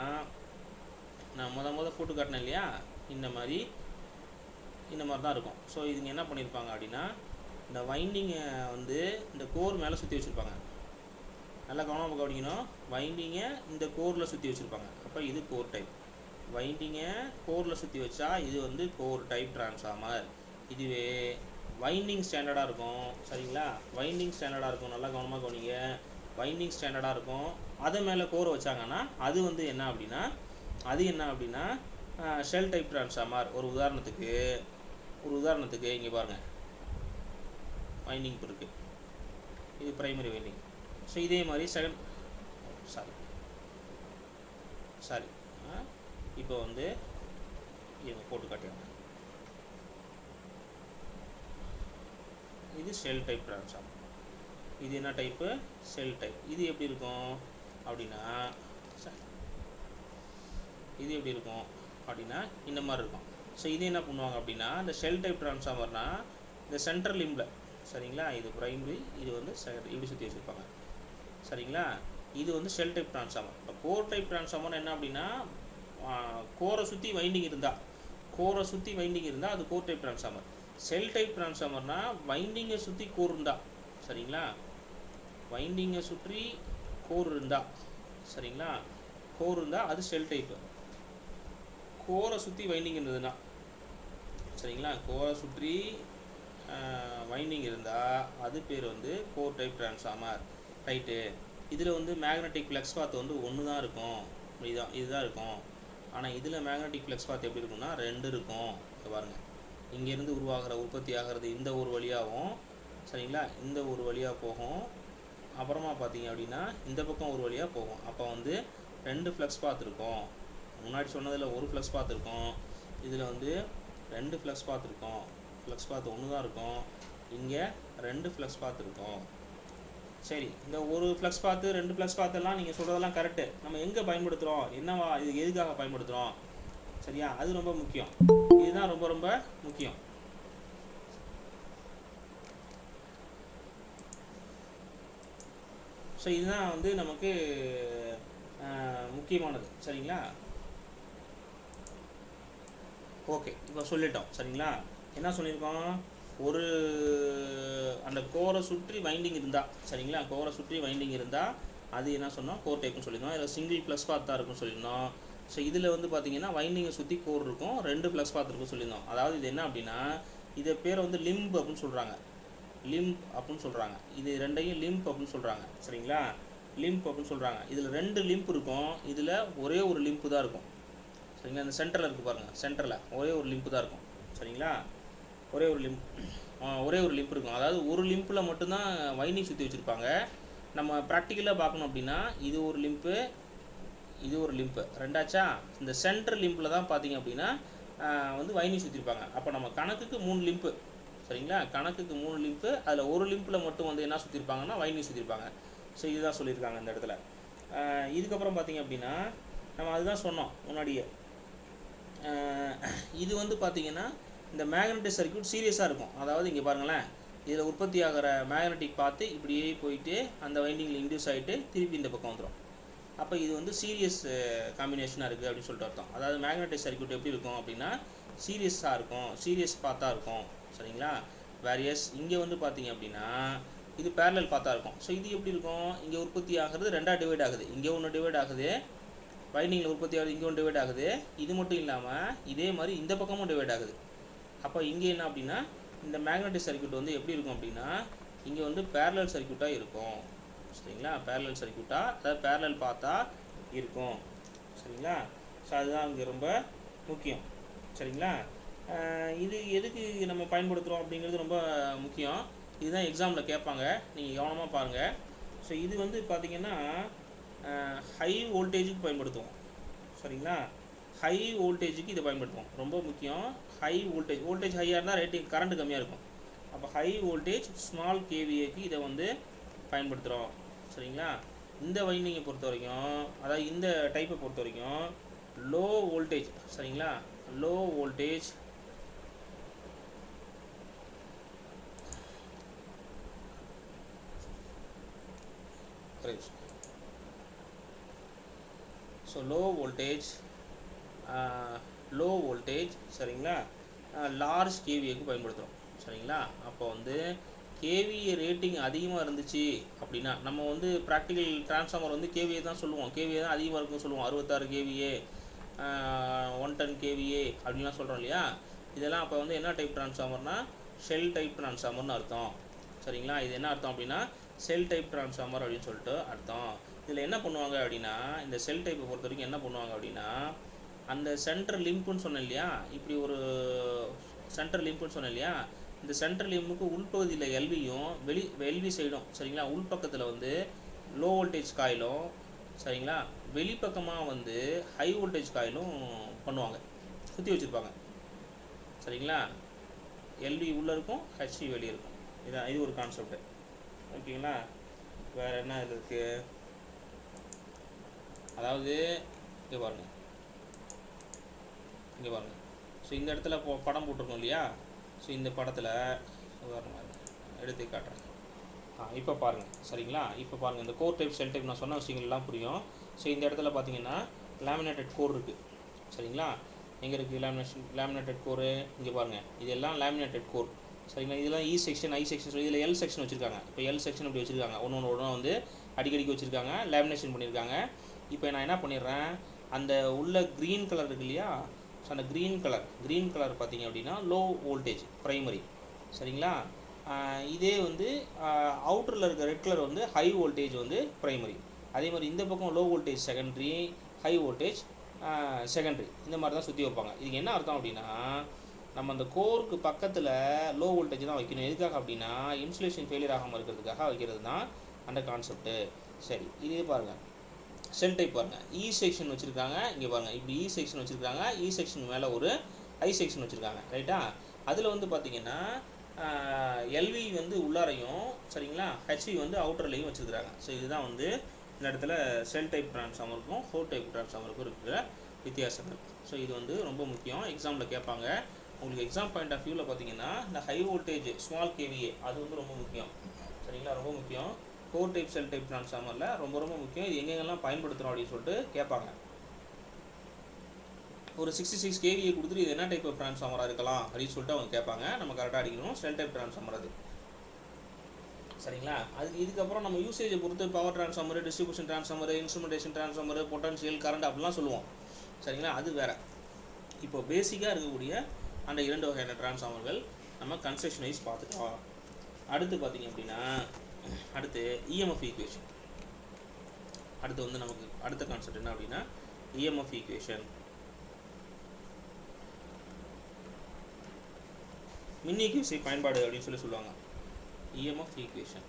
நான் போட்டு காட்டினேன் இல்லையா, இந்த மாதிரி தான் இருக்கும். ஸோ இதுங்க என்ன பண்ணியிருப்பாங்க அப்படின்னா இந்த வைண்டிங்கை வந்து இந்த கோர் மேலே சுற்றி வச்சுருப்பாங்க. நல்லா கவனமாக கவனிக்கணும். வைண்டிங்கை இந்த கோரில் சுற்றி வச்சுருப்பாங்க. அப்போ இது கோர் டைப். வைண்டிங்கை கோரில் சுற்றி வச்சா இது வந்து கோர் டைப் டிரான்ஸ்ஃபார்மர். இதுவே வைண்டிங் ஸ்டாண்டர்டாக இருக்கும். சரிங்களா? வைண்டிங் ஸ்டாண்டர்டாக இருக்கும். நல்லா கவனமாக கவனிங்க. வைண்டிங் ஸ்டாண்டர்டாக இருக்கும். அதை மேலே கோரை வச்சாங்கன்னா அது வந்து என்ன அப்படின்னா ஷெல் டைப் டிரான்ஸ்ஃபார்மர். ஒரு உதாரணத்துக்கு இங்கே பாருங்கள், வைண்டிங் இருக்குது, இது ப்ரைமரி வைண்டிங். ஸோ இதே மாதிரி இப்போ வந்து இவங்க போட்டு காட்டிடுறாங்க. இது ஷெல் டைப் டிரான்ஸ்ஃபார்மர். இது என்ன டைப்பு? Shell type. இது எப்படி இருக்கும் அப்படின்னா இந்த மாதிரி இருக்கும். ஸோ இது என்ன பண்ணுவாங்க அப்படின்னா இந்த ஷெல் டைப் டிரான்ஸ்ஃபார்மர்னால் இந்த சென்ட்ரல் லிம்பில் சரிங்களா, இது ப்ரைமரி, இது வந்து இப்படி சுற்றி வச்சுருப்பாங்க. சரிங்களா? இது வந்து ஷெல் டைப் டிரான்ஸ்ஃபார்மர். இப்போ கோர் டைப் டிரான்ஸ்ஃபார்மர் என்ன அப்படின்னா கோரை சுற்றி வைண்டிங் இருந்தால் அது core type transformer. Shell type டிரான்ஸ்ஃபார்மர்னால் வைண்டிங்கை சுற்றி கோர் இருந்தால் சரிங்களா, வைண்டிங்கை சுற்றி கோர் இருந்தால் சரிங்களா, கோர் இருந்தால் அது ஷெல் டைப்பு. கோரை சுற்றி வைண்டிங் இருந்ததுன்னா சரிங்களா, கோரை சுற்றி வைண்டிங் இருந்தால் அது பேர் வந்து கோர் டைப் டிரான்ஸ்ஃபார்மர். ரைட்டு? இதில் வந்து மேக்னெட்டிக் ஃப்ளக்ஸ் பாத் வந்து ஒன்று தான் இருக்கும். இதுதான் இருக்கும். ஆனால் இதில் மேக்னெட்டிக் ஃப்ளக்ஸ் பாத் எப்படி இருக்கும்னா 2 இருக்கும். பாருங்கள், இங்கேருந்து உற்பத்தி ஆகிறது இந்த ஒரு வழியாகவும், சரிங்களா, இந்த ஒரு வழியாக போகும். அப்புறமா பார்த்தீங்க அப்படின்னா இந்த பக்கம் ஒரு வழியாக போகும். அப்போ வந்து 2 ஃப்ளக்ஸ் பாத் இருக்கும். முன்னாடி சொன்னதில் ஒரு ஃப்ளக்ஸ் பாத் இருக்கும், இதில் வந்து 2 ஃப்ளக்ஸ் பாத் இருக்கும். ஃப்ளக்ஸ் பாத் ஒன்று தான் இருக்கும், இங்கே 2 ஃப்ளக்ஸ் பாத் இருக்கும். சரி, இந்த ஒரு ஃப்ளக்ஸ் பாத்து 2 ஃப்ளக்ஸ் பாத்தெல்லாம் நீங்கள் சொல்கிறதெல்லாம் கரெக்டு. நம்ம எங்கே பயன்படுத்துகிறோம், என்னவா, இது எதுக்காக பயன்படுத்துகிறோம், சரியா, அது ரொம்ப முக்கியம். இதுதான் ரொம்ப ரொம்ப முக்கியம். ஸோ இதுதான் வந்து நமக்கு முக்கியமானது. சரிங்களா, ஓகே, இப்போ சொல்லிட்டோம். சரிங்களா, என்ன சொல்லியிருக்கோம், ஒரு அந்த கோரை சுற்றி வைண்டிங் இருந்தால், சரிங்களா, கோரை சுற்றி வைண்டிங் இருந்தால் அது என்ன சொன்னோம், கோர் டைப்னு சொல்லியிருந்தோம். இதில் சிங்கிள் ப்ளஸ் பாத் தான் இருக்குன்னு சொல்லியிருந்தோம். ஸோ இதில் வந்து பார்த்திங்கன்னா வைண்டிங்கை சுற்றி கோர் இருக்கும், 2 ப்ளஸ் பாத் இருக்குன்னு சொல்லியிருந்தோம். அதாவது இது என்ன அப்படின்னா, இதை பேரை வந்து லிம்ப் அப்படின்னு சொல்கிறாங்க. லிம்ப் அப்படின்னு சொல்கிறாங்க. இது ரெண்டையும் லிம்ப் அப்படின்னு சொல்கிறாங்க. சரிங்களா, லிம்ப் அப்படின்னு சொல்கிறாங்க. இதில் 2 லிம்ப் இருக்கும், இதில் ஒரே ஒரு லிம்ப்பு தான் இருக்கும். சரிங்களா, இந்த சென்டரில் இருக்குது பாருங்கள், சென்டரில் ஒரே ஒரு லிம்ப்பு தான் இருக்கும். சரிங்களா, ஒரே ஒரு லிம்ப் இருக்கும். அதாவது ஒரு லிம்பில் மட்டும்தான் வைண்டிங் சுற்றி வச்சுருப்பாங்க. நம்ம ப்ராக்டிக்கலாக பார்க்கணும் அப்படின்னா இது ஒரு லிம்ப்பு, இது ஒரு லிம்ப்பு, ரெண்டாச்சா. இந்த சென்டர் லிம்பில் தான் பார்த்தீங்க அப்படின்னா வந்து வைண்டிங் சுற்றிருப்பாங்க. அப்போ நம்ம கணக்குக்கு 3 லிம்ப்பு. சரிங்களா, கணக்குக்கு 3 லிம்ப்பு, அதில் ஒரு லிம்பில் மட்டும் வந்து என்ன சுற்றிருப்பாங்கன்னா வைண்டிங் சுற்றிருப்பாங்க. ஸோ இதுதான் சொல்லியிருக்காங்க இந்த இடத்துல. இதுக்கப்புறம் பார்த்தீங்க அப்படின்னா நம்ம அதுதான் சொன்னோம் முன்னாடியே. இது வந்து பார்த்திங்கன்னா இந்த மேக்னெட்டிக் சர்க்யூட் சீரியஸாக இருக்கும். அதாவது இங்கே பாருங்களேன், இதில் உற்பத்தி ஆகிற மேக்னெட்டிக் பார்த்து இப்படியே போயிட்டு அந்த வைண்டிங்கில் இன்டியூஸ் ஆகிட்டு திருப்பி இந்த பக்கம் வந்துடும். அப்போ இது வந்து சீரியஸ் காம்பினேஷனாக இருக்குது அப்படின்னு சொல்லிட்டு அர்த்தம். அதாவது மேக்னெட்டிக் சர்க்யூட் எப்படி இருக்கும் அப்படின்னா சீரியஸாக இருக்கும், சீரியஸ் பார்த்தா இருக்கும். சரிங்களா, வேரியஸ் இங்கே வந்து பார்த்தீங்க அப்படின்னா இது பேரலல் பார்த்தா இருக்கும். ஸோ இது எப்படி இருக்கும், இங்கே உற்பத்தி ஆகிறது 2ஆக டிவைட் ஆகுது. இங்கே ஒன்று டிவைட் ஆகுது, வைண்டிங்கில் உற்பத்தி ஆகுது, இங்கே ஒன்று டிவைட் ஆகுது. இது மட்டும் இல்லாமல் இதே மாதிரி இந்த பக்கமும் டிவைட் ஆகுது. அப்போ இங்கே என்ன அப்படின்னா இந்த மேக்னெட்டிக் சர்க்யூட் வந்து எப்படி இருக்கும் அப்படின்னா இங்கே வந்து பேரலல் சர்க்யூட்டாக இருக்கும். சரிங்களா, பேரலல் சர்க்யூட்டாக, அதாவது பேரலல் பார்த்தா இருக்கும். சரிங்களா, ஸோ அதுதான் இங்கே ரொம்ப முக்கியம். சரிங்களா, இது எதுக்கு நம்ம பயன்படுத்துகிறோம் அப்படிங்கிறது ரொம்ப முக்கியம். இதுதான் எக்ஸாமில் கேட்பாங்க, நீங்கள் கவனமாக பாருங்கள். ஸோ இது வந்து பார்த்திங்கன்னா ஹை வோல்டேஜுக்கு பயன்படுத்துவோம். சரிங்களா, ஹை வோல்டேஜுக்கு இதை பயன்படுத்துவோம், ரொம்ப முக்கியம். ஹை வோல்டேஜ் ஹையாக இருந்தால் ரேட்டிங் கரண்ட் கம்மியாக இருக்கும். அப்போ ஹை வோல்டேஜ் ஸ்மால் கேவிஏக்கு இதை வந்து பயன்படுத்துகிறோம். சரிங்களா, இந்த வைண்டிங்கை பொறுத்த வரைக்கும், அதாவது இந்த டைப்பை பொறுத்த வரைக்கும் லோ வோல்டேஜ். சரிங்களா, low voltage so low voltage சரிங்களா, லார்ஜ் கேவிஏக்கு பயன்படுத்துகிறோம். சரிங்களா, அப்போ வந்து கேவிஏ ரேட்டிங் அதிகமாக இருந்துச்சு அப்படின்னா நம்ம வந்து ப்ராக்டிக்கல் டிரான்ஸ்ஃபார்மர் வந்து கேவிஏ தான் சொல்லுவோம், கேவிஏ தான் அதிகமாக இருக்குன்னு சொல்லுவோம். 66 கேவிஏ, 110 கேவிஏ அப்படின்லாம் சொல்கிறோம் இல்லையா. இதெல்லாம் அப்போ வந்து என்ன டைப் டிரான்ஸ்ஃபார்மர்னால் ஷெல் டைப் டிரான்ஸ்ஃபார்மர்னு அர்த்தம். சரிங்களா, இது என்ன அர்த்தம் அப்படின்னா செல் டைப் டிரான்ஸ்ஃபார்மர் அப்படின்னு சொல்லிட்டு அர்த்தம். இதில் என்ன பண்ணுவாங்க அப்படின்னா இந்த செல் டைப்பை பொறுத்த வரைக்கும் என்ன பண்ணுவாங்க அப்படின்னா அந்த சென்டர் லிம்ப்புன்னு சொன்னேன் இல்லையா, இப்படி ஒரு சென்டர் லிம்ப்புன்னு சொன்னேன் இல்லையா, இந்த சென்டர் லிம்புக்கு உள்பகுதியில் எல்வியும் எல்வி சைடும், சரிங்களா, உள்பக்கத்தில் வந்து லோ வோல்டேஜ் காயிலும், சரிங்களா, வெளிப்பக்கமாக வந்து ஹை வோல்டேஜ் காயிலும் பண்ணுவாங்க, சுற்றி வச்சுருப்பாங்க. சரிங்களா, எல்வி உள்ளே இருக்கும், ஹெச்வி வெளியே இருக்கும். இதான் இது ஒரு கான்செப்ட். ஓகேங்களா, வேறு என்ன இது இருக்குது, அதாவது இங்கே பாருங்கள், ஸோ இந்த இடத்துல படம் போட்டிருக்கோம் இல்லையா. ஸோ இந்த படத்தில் எடுத்து காட்டுறேன். இப்போ பாருங்கள். சரிங்களா, இப்போ பாருங்கள், இந்த கோர் டைப் செல் டைப் நான் சொன்ன விஷயங்கள்லாம் புரியும். ஸோ இந்த இடத்துல பார்த்தீங்கன்னா லேமினேட்டட் கோர் இருக்குது. சரிங்களா, எங்கே இருக்குது லேமினேட்டட் கோரு, இங்கே பாருங்கள், இதெல்லாம் லேமினேட்டட் கோர். சரிங்களா, இதெல்லாம் இ செக்ஷன், ஐ செக்ஷன், இதில் எல் செக்ஷன் வச்சுருக்காங்க. இப்போ எல் செக்ஷன் இப்படி வச்சுருக்காங்க, ஒன்று வந்து அடிக்கடிக்கு வச்சுருக்காங்க, லேமினேஷன் பண்ணியிருக்காங்க. இப்போ நான் என்ன பண்ணிடுறேன், அந்த உள்ள க்ரீன் கலர் இருக்கு இல்லையா, ஸோ அந்த க்ரீன் கலர் பார்த்தீங்க அப்படின்னா லோ வோல்டேஜ் ப்ரைமரி. சரிங்களா, இதே வந்து அவுட்டரில் இருக்க ரெட் கலர் வந்து ஹை வோல்டேஜ் வந்து ப்ரைமரி. அதே மாதிரி இந்த பக்கம் low voltage secondary, high voltage secondary, இந்த மாதிரி தான் சுற்றி வைப்பாங்க. இதுக்கு என்ன அர்த்தம் அப்படின்னா, நம்ம அந்த கோருக்கு பக்கத்தில் லோ வோல்டேஜ் தான் வைக்கணும். எதுக்காக அப்படின்னா இன்சுலேஷன் ஃபெயிலியர் ஆகாமல் இருக்கிறதுக்காக வைக்கிறது தான் அந்த கான்செப்ட்டு. சரி, இதே பாருங்கள், செல் டைப் பாருங்கள். இ செக்ஷன் வச்சுருக்காங்க, இங்கே பாருங்கள், இப்படி இ செக்ஷன் வச்சுருக்காங்க, இ செக்ஷன் மேலே ஒரு ஐ செக்ஷன் வச்சுருக்காங்க, ரைட்டா. அதில் வந்து பார்த்திங்கன்னா எல்வி வந்து உள்ளாரையும், சரிங்களா, ஹெச்வி வந்து அவுட்டர்லையும் வச்சுருக்குறாங்க. ஸோ இதுதான் வந்து இந்த இடத்துல செல் டைப் ட்ரான்ஸ்ஃபார்மருக்கும் ஹோல் டைப் ட்ரான்ஸ்ஃபார்மருக்கும் இருக்கிற வித்தியாசங்கள். ஸோ இது வந்து ரொம்ப முக்கியம், எக்ஸாமில் கேட்பாங்க. உங்களுக்கு எக்ஸாம் பாயிண்ட் ஆஃப் வியூவில் பார்த்தீங்கன்னா இந்த ஹை வோல்டேஜ் ஸ்மால் கேவிஏ அது வந்து ரொம்ப முக்கியம், சரிங்களா, ரொம்ப முக்கியம். கோர் டைப் செல் டைப் ட்ரான்ஸ்ஃபார்மரில் ரொம்ப ரொம்ப முக்கியம். இது எங்கெங்கெல்லாம் பயன்படுத்துகிறோம் அப்படின்னு சொல்லிட்டு கேட்பாங்க. ஒரு 66 கேவிஏ கொடுத்துட்டு இது என்ன டைப் ஆஃப் ட்ரான்ஸ்ஃபார்மராக இருக்கலாம் அப்படின்னு சொல்லிட்டு அவங்க கேட்பாங்க. நம்ம கரெக்டாக அடிக்கணும். செல் டைப் ட்ரான்ஸ்ஃபார்மர் அது, சரிங்களா. அதுக்கு இதுக்கப்புறம் நம்ம யூசேஜை பொறுத்து power transformer, distribution transformer, instrumentation transformer, potential, current அப்படிலாம் சொல்லுவோம், சரிங்களா. அது வேறு. இப்போ பேசிக்காக இருக்கக்கூடிய அந்த 2 வகையான ட்ரான்ஸ்ஃபார்மர்கள் நம்ம கன்ஸ்ட்ரக்ஷன் வைஸ் பார்த்துட்டோம். அடுத்து பார்த்திங்க அப்படின்னா அடுத்து இஎம்எஃப் ஈக்குவேஷன். அடுத்து வந்து நமக்கு அடுத்த கான்செப்ட் என்ன அப்படின்னா இஎம்எஃப் ஈக்குவேஷன். மின்னியக்கு விசை பயன்பாடு அப்படின்னு சொல்லுவாங்க. இஎம்எஃப் ஈக்குவேஷன்,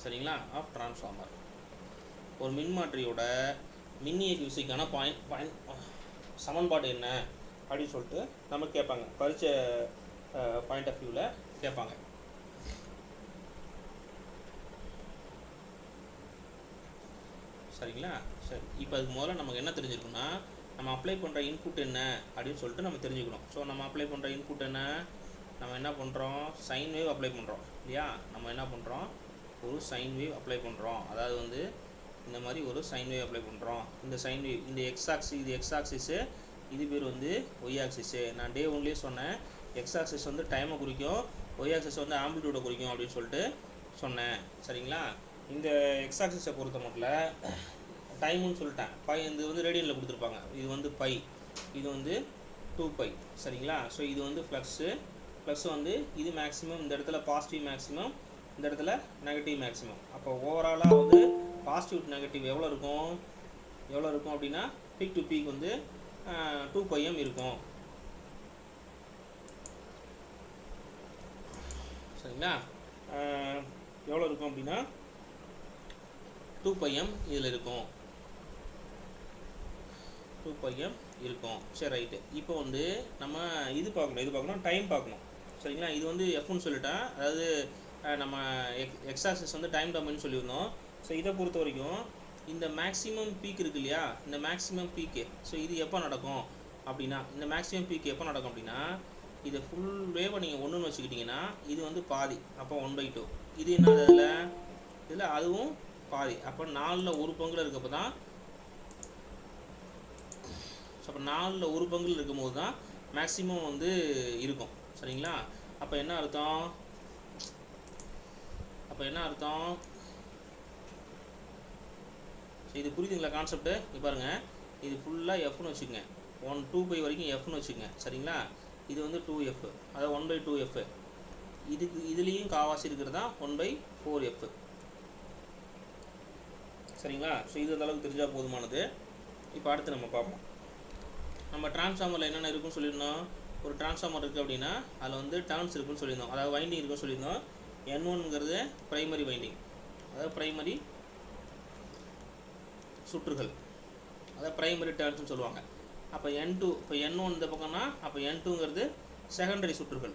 சரிங்களா, ஆஃப் ட்ரான்ஸ்ஃபார்மர். ஒரு மின்மாற்றியோட மின்னியக்கு விசைக்கான சமன்பாடு என்ன அப்படின்னு சொல்லிட்டு நமக்கு கேட்பாங்க. பரீட்சை பாயிண்ட் ஆஃப் வியூவில் கேட்பாங்க. சரிங்களா. சரி, இப்போ அதுக்கு முதல்ல நமக்கு என்ன தெரிஞ்சிருக்குன்னா, நம்ம அப்ளை பண்ணுற இன்புட் என்ன அப்படின்னு சொல்லிட்டு நம்ம தெரிஞ்சுக்கணும். ஸோ நம்ம அப்ளை பண்ணுற இன்புட் என்ன, நம்ம என்ன பண்ணுறோம், சைன் வேவ் அப்ளை பண்ணுறோம் இல்லையா. நம்ம என்ன பண்ணுறோம், ஒரு சைன் வேவ் அப்ளை பண்ணுறோம். அதாவது வந்து இந்த மாதிரி ஒரு சைன் வேவ் அப்ளை பண்ணுறோம். இந்த சைன் வேவ், இந்த எக்ஸ் ஆக்சிஸ், இது எக்ஸ் ஆக்சிஸு, இது பேர் வந்து ஒய் ஆக்சிஸு. நான் டே ஒன்லேயே சொன்னேன், எக்ஸ் ஆக்சிஸ் வந்து டைமை குறிக்கும், ஒய் ஆக்சிஸ் வந்து ஆம்பிளிடியூடை குறிக்கும் அப்படின்னு சொல்லிட்டு சொன்னேன், சரிங்களா. இந்த எக்ஸ் ஆக்சிஸை பொறுத்த மட்டும் டைமுன்னு சொல்லிட்டேன். பை இது வந்து ரேடியனில் கொடுத்துருப்பாங்க. இது வந்து பை, இது வந்து 2π, சரிங்களா. ஸோ இது வந்து ஃப்ளக்ஸு, ப்ளஸ் வந்து இது மேக்ஸிமம், இந்த இடத்துல பாசிட்டிவ் மேக்ஸிமம், இந்த இடத்துல நெகட்டிவ் மேக்ஸிமம். அப்போ ஓவராலாக வந்து பாசிட்டிவ் நெகட்டிவ் எவ்வளோ இருக்கும் அப்படின்னா பீக் டு பீக் வந்து 2πm இருக்கும், சரிங்களா. எவ்வளோ இருக்கும் அப்படின்னா 2πm இதில் இருக்கும், 2πm இருக்கும். சரி, ரைட்டு. இப்போ வந்து நம்ம இது பார்க்கணும், டைம் பார்க்கணும், சரிங்களா. இது வந்து எஃப்னு சொல்லிட்டேன். அதாவது நம்ம எக்ஸ் ஆக்சிஸ் வந்து டைம் டொமைன் சொல்லியிருந்தோம். ஸோ இதை பொறுத்த வரைக்கும் இந்த மேக்ஸிமம் பீக் இருக்கு இல்லையா, இந்த மேக்ஸிமம் பீக்கு, ஸோ இது எப்போ நடக்கும் அப்படின்னா, இந்த மேக்ஸிமம் பீக் எப்போ நடக்கும் அப்படின்னா, இதை ஃபுல் வேவை நீங்கள் 1ன்னு வச்சுக்கிட்டிங்கன்னா இது வந்து பாதி, அப்போ 1/2. இது என்ன இதில் அதுவும் பாதி, அப்போ 4ல் 1 பங்குல இருக்கப்போ தான், ஸோ அப்போ 4ல் 1 பங்குல இருக்கும்போது தான் மேக்ஸிமம் வந்து இருக்கும், சரிங்களா. அப்போ என்ன அர்த்தம், இது புரியுதுங்களா கான்செப்ட்டு. இப்போ பாருங்கள், இது ஃபுல்லாக எஃப்னு வச்சுக்கோங்க, 2π வரைக்கும் எஃப்னு வச்சுக்கோங்க, சரிங்களா. இது வந்து 2f, அதாவது 1/2f. இதுலேயும் காவாசி இருக்கிறது தான் 1/4f, சரிங்களா. ஸோ இது அந்த அளவுக்கு தெரிஞ்சால் போதுமானது. இப்போ அடுத்து நம்ம பார்ப்போம். நம்ம டிரான்ஸ்ஃபார்மரில் என்னென்ன இருக்குன்னு சொல்லியிருந்தோம். ஒரு டிரான்ஸ்ஃபார்மர் இருக்குது அப்படின்னா அதில் வந்து டர்ன்ஸ் இருக்குன்னு சொல்லியிருந்தோம், அதாவது வைண்டிங் இருக்குன்னு சொல்லியிருந்தோம். N1ங்கிறது ப்ரைமரி வைண்டிங், அதாவது ப்ரைமரி சுற்றுகள், அதாவது ப்ரைமரி டர்ன்ஸ்னு சொல்லுவாங்க. அப்போ N2, இப்போ N1 இந்த பக்கம்னா அப்போ N2ங்கிறது செகண்டரி சுற்றுகள்,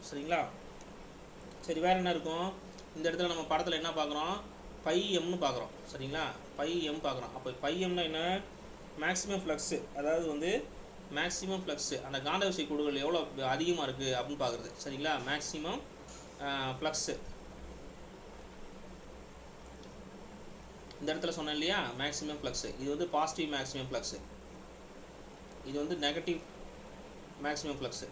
சரிங்களா. சரி, வேறு என்ன இருக்கும் இந்த இடத்துல, நம்ம படத்தில் என்ன பார்க்குறோம், πmனு பார்க்குறோம், சரிங்களா. πm பார்க்குறோம். அப்போ πmனா என்ன, மேக்ஸிமம் ஃப்ளக்ஸு, அதாவது வந்து மேக்ஸிமம் ஃப்ளக்ஸு, அந்த காந்த விசை கோடுகள் எவ்வளோ அதிகமாக இருக்குது அப்படின்னு பார்க்குறது, சரிங்களா. மேக்ஸிமம் ஃப்ளக்ஸு இந்த இடத்துல சொன்னேன் இல்லையா, மேக்ஸிமம் ஃப்ளக்ஸு, இது வந்து பாசிட்டிவ் மேக்ஸிமம் ஃப்ளக்ஸு, இது வந்து நெகட்டிவ் மேக்ஸிமம் ஃப்ளக்ஸு,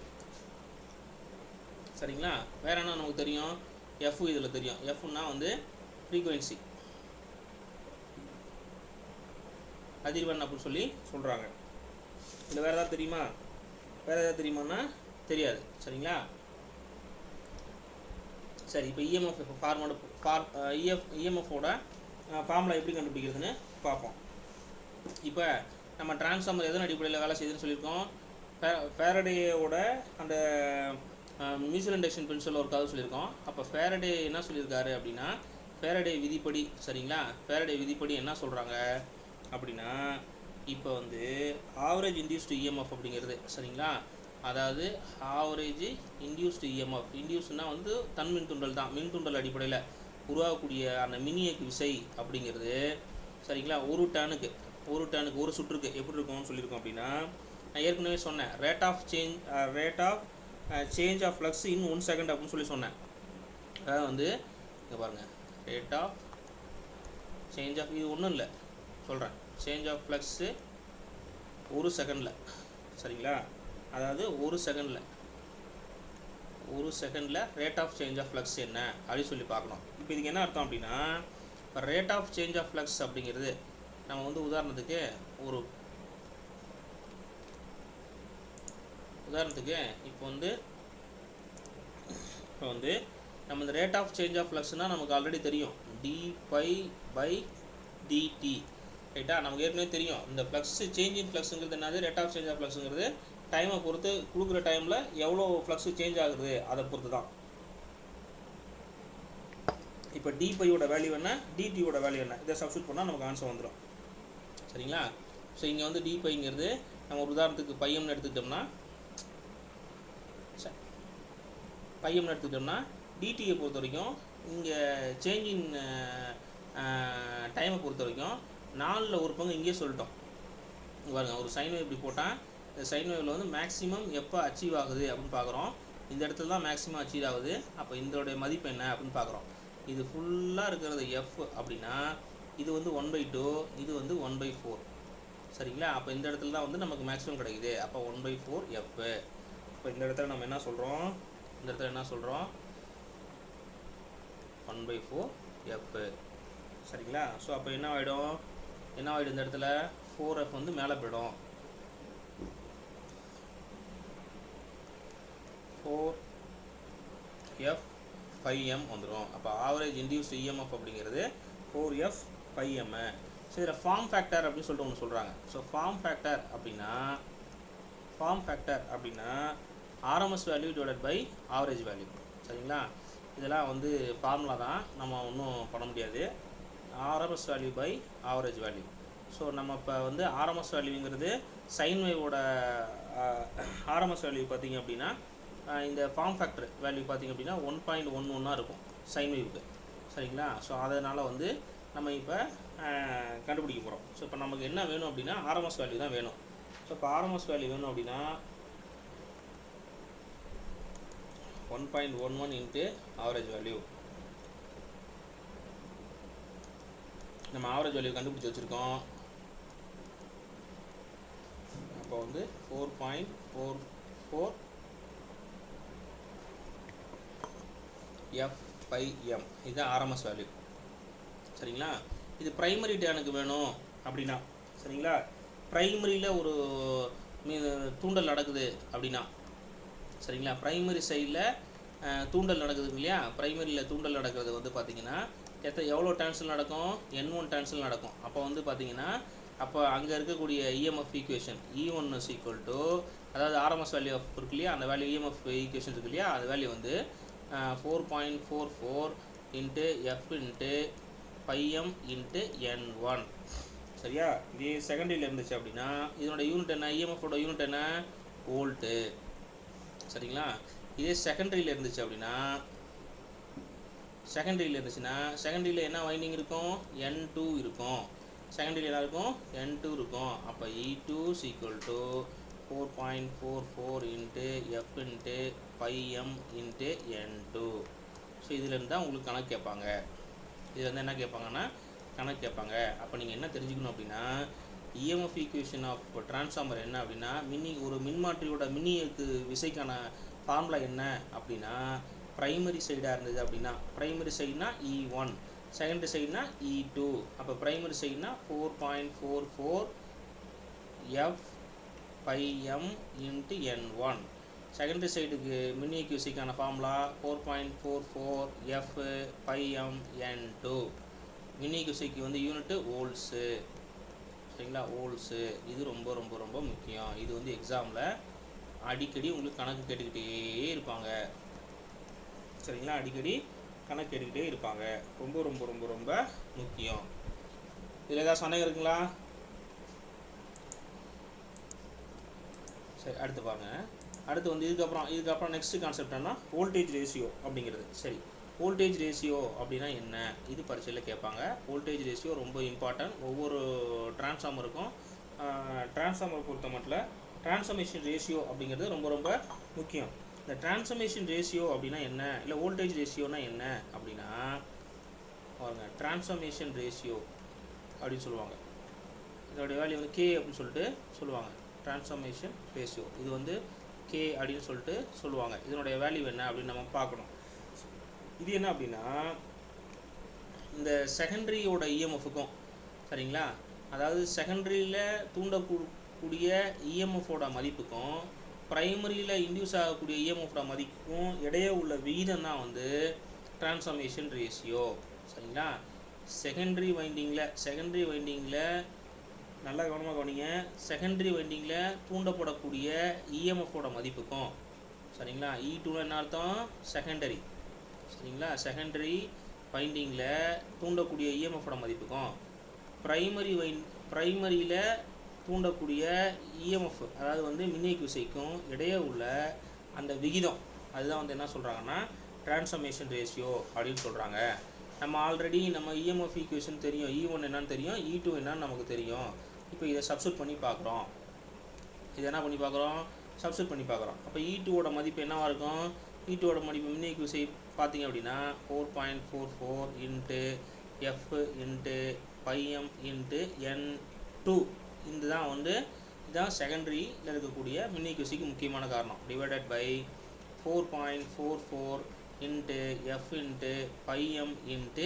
சரிங்களா. வேறு என்ன நமக்கு தெரியும், எஃப் இதில் தெரியும். எஃப்னா வந்து ஃப்ரீக்குவென்சி, அதிர்வெண் அப்படின்னு சொல்லி சொல்கிறாங்க. இதில் வேறு ஏதாவது தெரியுமான்னா தெரியாது, சரிங்களா. சரி, இப்போ இஎம்எஃப் இஎம்எஃபோட ஃபார்முலா எப்படி கண்டுபிடிக்கிறதுன்னு பார்ப்போம். இப்போ நம்ம டிரான்ஸ்ஃபார்மர் எதன் அடிப்படையில் வேலை செய்யுதுன்னு சொல்லியிருக்கோம். ஃபேரடேயோட அந்த மியூச்சுவல் இண்டக்ஷன் பிரின்சிபல் ஒரு கதை சொல்லியிருக்கோம். அப்போ ஃபேரடே என்ன சொல்லியிருக்காரு அப்படின்னா, ஃபேரடே விதிப்படி, சரிங்களா, ஃபேரடே விதிப்படி என்ன சொல்கிறாங்க அப்படின்னா, இப்போ வந்து ஆவரேஜ் இன்டியூஸ்டு இஎம்எஃப் அப்படிங்கிறது, சரிங்களா, அதாவது ஆவரேஜ் இன்டியூஸ்டு இஎம்எஃப், இன்டியூஸ்னால் வந்து தன்மின் தூண்டல் தான், மின் தூண்டல் அடிப்படையில் உருவாகக்கூடிய அந்த மின்னியக்கு விசை அப்படிங்கிறது, சரிங்களா, ஒரு டனுக்கு ஒரு சுற்றுக்கு எப்படி இருக்கும்னு சொல்லியிருக்கோம் அப்படின்னா, நான் ஏற்கனவே சொன்னேன் rate of change of flux in 1 second அப்படின்னு சொல்லி சொன்னேன். அதாவது வந்து இங்கே பாருங்கள், ரேட் ஆஃப் சேஞ்ச் ஆஃப், இது ஒன்றும் இல்லை சொல்கிறேன், சேஞ்ச் ஆஃப் ஃப்ளக்ஸு 1 செகண்டில், சரிங்களா, அதாவது 1 செகண்டில் rate of change of flux என்ன அப்படின்னு சொல்லி பார்க்கணும். இப்போ இதுக்கு என்ன அர்த்தம் அப்படின்னா, இப்போ rate of change of flux அப்படிங்கிறது நம்ம வந்து உதாரணத்துக்கு இப்போ வந்து நம்ம இந்த ரேட் ஆஃப் சேஞ்ச் ஆஃப் ஃப்ளக்ஸ்னால் நமக்கு ஆல்ரெடி தெரியும், dπ/dt, ரைட்டா, நமக்கு ஏற்கனவே தெரியும். இந்த ஃப்ளக்ஸ் சேஞ்ச் இன் ஃப்ளக்ஸுங்கிறது என்னது, ரேட் ஆஃப் சேஞ்ச் ஆஃப் ஃப்ளக்ஸுங்கிறது டைமை பொறுத்து கொடுக்குற டைமில் எவ்வளோ ஃப்ளக்ஸு சேஞ்ச் ஆகுது அதை பொறுத்து தான். இப்போ dπயோட வேல்யூ என்ன, dtயோட வேல்யூ என்ன, இதை சப்ஸ்டியூட் பண்ணால் நமக்கு ஆன்சர் வந்துடும், சரிங்களா. ஸோ இங்கே வந்து dπங்கிறது நம்ம ஒரு உதாரணத்துக்கு பையம்னு எடுத்துக்கிட்டோம்னா டிடியை பொறுத்த வரைக்கும் இங்கே சேஞ்ச் இன் டைமை பொறுத்த வரைக்கும் 4/1 இங்கேயே சொல்லிட்டோம். இங்கே பாருங்கள், ஒரு சைன் வேவ் இப்படி போட்டால் இந்த சைன் வேவில் வந்து மேக்ஸிமம் எப்போ அச்சீவ் ஆகுது அப்படின்னு பார்க்குறோம். இந்த இடத்துல தான் மேக்ஸிமம் அச்சீவ் ஆகுது. அப்போ இதோடைய மதிப்பு என்ன அப்படின்னு பார்க்குறோம். இது ஃபுல்லாக இருக்கிறது எஃப் அப்படின்னா இது வந்து 1/2, இது வந்து 1/4, சரிங்களா. அப்போ இந்த இடத்துல தான் வந்து நமக்கு மேக்ஸிமம் கிடைக்குது. அப்போ 1/4 எஃப். இப்போ இந்த இடத்துல நம்ம என்ன சொல்கிறோம், 1/4 எஃப், சரிங்களா. ஸோ அப்போ என்ன ஆகிடும் இந்த இடத்துல 4f வந்து மேலே போயிடும், 4f/m வந்துடும். அப்போ ஆவரேஜ் இன்டியூஸ்டு இஎம்எஃப் அப்படிங்கிறது 4f/m. ஸோ இதில் ஃபார்ம் ஃபேக்டர் அப்படின்னு சொல்லிட்டு ஒன்று சொல்கிறாங்க. ஸோ ஃபார்ம் ஃபேக்டர் அப்படின்னா RMS value divided by average value, சரிங்களா. இதெல்லாம் வந்து ஃபார்முலா தான், நம்ம ஒன்றும் பண்ண முடியாது. RMS value by average value. So நம்ம இப்போ வந்து ஆர்எம்எஸ் வேல்யூங்கிறது சைன் வேவோட ஆர்எம்எஸ் வேல்யூ பார்த்திங்க அப்படின்னா இந்த ஃபார்ம் ஃபேக்டர் வேல்யூ பார்த்திங்க அப்படின்னா 1.11 இருக்கும் சைன் வேவுக்கு, சரிங்களா. ஸோ அதனால் வந்து நம்ம இப்போ கண்டுபிடிக்க போகிறோம். ஸோ இப்போ நமக்கு என்ன வேணும் அப்படின்னா ஆர்எம்எஸ் வேல்யூ தான் வேணும். ஸோ இப்போ ஆர்எம்எஸ் வேல்யூ வேணும் அப்படின்னா 1.11 இன்ட்டு ஆவரேஜ் வேல்யூ. நம்ம ஆவரேஜ் வேல்யூ கண்டுபிடிச்சி வச்சுருக்கோம். அப்போ வந்து 4.44 f/m இதுதான் ஆர்எம்எஸ் வேல்யூ, சரிங்களா. இது ப்ரைமரி டேனுக்கு வேணும் அப்படின்னா, சரிங்களா, ப்ரைமரியில் ஒரு தூண்டல் நடக்குது அப்படின்னா, சரிங்களா, ப்ரைமரி சைடில் தூண்டல் நடக்குது இல்லையா. ப்ரைமரியில் தூண்டல் நடக்கிறது வந்து பார்த்திங்கன்னா எவ்வளோ டர்ன்ஸில் நடக்கும், N1 டர்ன்ஸில் நடக்கும். அப்போ வந்து பார்த்திங்கன்னா அப்போ அங்கே இருக்கக்கூடிய இஎம்எஃப் ஈக்குவேஷன் E1 = அதாவது ஆர்எம்எஸ் வேல்யூ இருக்கு இல்லையா, அந்த வேல்யூ இஎம்எஃப் ஈக்குவேஷன் இருக்கு இல்லையா, அந்த வேல்யூ வந்து 4.44 into f into πm into N1, சரியா. இதே செகண்டரியில் இருந்துச்சு அப்படின்னா இதனோட யூனிட் என்ன, இஎம்எஃபோட யூனிட் என்ன, வோல்ட்டு, சரிங்களா. இதே செகண்டரியில் இருந்துச்சுன்னா செகண்டரியில் என்ன வைண்டிங் இருக்கும், N2 இருக்கும். செகண்டரியில் என்ன இருக்கும், N2 இருக்கும். அப்போ E2 = 4.44 into f into πm into N2. So இதிலேருந்து தான் உங்களுக்கு கணக்கு கேட்பாங்க. இதில் வந்து என்ன கேட்பாங்கன்னா கணக்கு கேட்பாங்க. அப்போ நீங்கள் என்ன தெரிஞ்சுக்கணும் அப்படின்னா இஎம்எஃப் ஈக்குவேஷன் ஆஃப் டிரான்ஸ்ஃபார்மர் என்ன அப்படின்னா ஒரு மின்மாற்றியோட மின்னியக்கு விசைக்கான ஃபார்முலா என்ன அப்படின்னா ப்ரைமரி சைடாக இருந்தது அப்படின்னா ப்ரைமரி சைடுனா E1, செகண்டரி சைடுனா E2. அப்போ primary சைடுனா 4.44 f/m into N1, secondary சைடுக்கு மின் இக்யூசிக்கான ஃபார்முலா 4.44 எஃப் பைஎம் என்2. மின் இக்யூசிக்கு வந்து யூனிட்டு வோல்ட்ஸு. சரிங்களா, வோல்ட்ஸு. இது ரொம்ப ரொம்ப ரொம்ப முக்கியம். இது வந்து எக்ஸாமில் அடிக்கடி உங்களுக்கு கணக்கு கேட்டுக்கிட்டே இருப்பாங்க. சரிங்களா, அடிக்கடி கணக்கு கேட்டுக்கிட்டே இருப்பாங்க. ரொம்ப ரொம்ப ரொம்ப ரொம்ப முக்கியம். இதில் ஏதாவது சந்தேகம் இருக்குங்களா? சரி, அடுத்து பாருங்கள். அடுத்து வந்து இதுக்கப்புறம் நெக்ஸ்ட் கான்செப்ட் என்ன, வோல்டேஜ் ரேஷியோ அப்படிங்கிறது. சரி, வோல்டேஜ் ரேஷியோ அப்படின்னா என்ன, இது பரீட்சையில் கேட்பாங்க. வோல்டேஜ் ரேஷியோ ரொம்ப இம்பார்ட்டன்ட். ஒவ்வொரு டிரான்ஸ்ஃபார்மருக்கும் டிரான்ஸ்ஃபார்மர் பொறுத்த மட்டும் டிரான்ஸ்ஃபர்மேஷன் ரேஷியோ அப்படிங்கிறது ரொம்ப ரொம்ப முக்கியம். இந்த டிரான்ஸ்ஃபர்மேஷன் ரேஷியோ அப்படின்னா என்ன, இல்லை வோல்டேஜ் ரேஷியோனா என்ன அப்படின்னா பாருங்க, டிரான்ஸ்ஃபர்மேஷன் ரேஷியோ அப்படின்னு சொல்லுவாங்க. இதோடைய வேல்யூ வந்து கே அப்படின்னு சொல்லிட்டு சொல்லுவாங்க. டிரான்ஸ்ஃபர்மேஷன் ரேஷியோ இது வந்து கே அப்படின்னு சொல்லிட்டு சொல்லுவாங்க. இதனுடைய வேல்யூ என்ன அப்படின்னு நம்ம பார்க்கணும். இது என்ன அப்படின்னா, இந்த செகண்டரியோட இஎம்எஃப்க்கும், சரிங்களா, அதாவது செகண்டரியில் தூண்டக்கூடிய இஎம்எஃபோட மதிப்புக்கும் ப்ரைமரியில் இன்டியூஸ் ஆகக்கூடிய இஎம்எஃபோட மதிப்புக்கும் இடையே உள்ள விகிதம் தான் வந்து டிரான்ஸ்ஃபர்மேஷன் ரேஷியோ. சரிங்களா, செகண்டரி வைண்டிங்கில் நல்லா கவனமாக கவனிங்க. செகண்டரி வைண்டிங்கில் தூண்டப்படக்கூடிய இஎம்எஃபோட மதிப்புக்கும், சரிங்களா, E2 என்ன அர்த்தம், செகண்டரி. சரிங்களா, செகண்டரி வைண்டிங்கில் தூண்டக்கூடிய இஎம்எஃபோட மதிப்புக்கும் ப்ரைமரியில் தூண்டக்கூடிய இஎம்எஃப் அதாவது வந்து மின்னியக்கு இடையே உள்ள அந்த விகிதம், அதுதான் வந்து என்ன சொல்கிறாங்கன்னா டிரான்ஸ்ஃபர்மேஷன் ரேஷியோ அப்படின்னு சொல்கிறாங்க. நம்ம ஆல்ரெடி நம்ம இஎம்எஃப் ஈக்குவேஷன் தெரியும், E1 என்னன்னு தெரியும், E2 என்னன்னு நமக்கு தெரியும். இப்போ இதை சப்ஸ்டியூட் பண்ணி பார்க்குறோம். சப்ஸ்டியூட் பண்ணி பார்க்குறோம். அப்போ E2ஓட மதிப்பு என்னவாக இருக்கும், E2ஓட மதிப்பு மின்னியக்கு பார்த்தீங்க அப்படின்னா 4.44 into f into phi m into N2. இதுதான் வந்து இதுதான் செகண்டரியில் இருக்கக்கூடிய மின்னியக்கு முக்கியமான காரணம். Divided by 4.44 into f into phi m into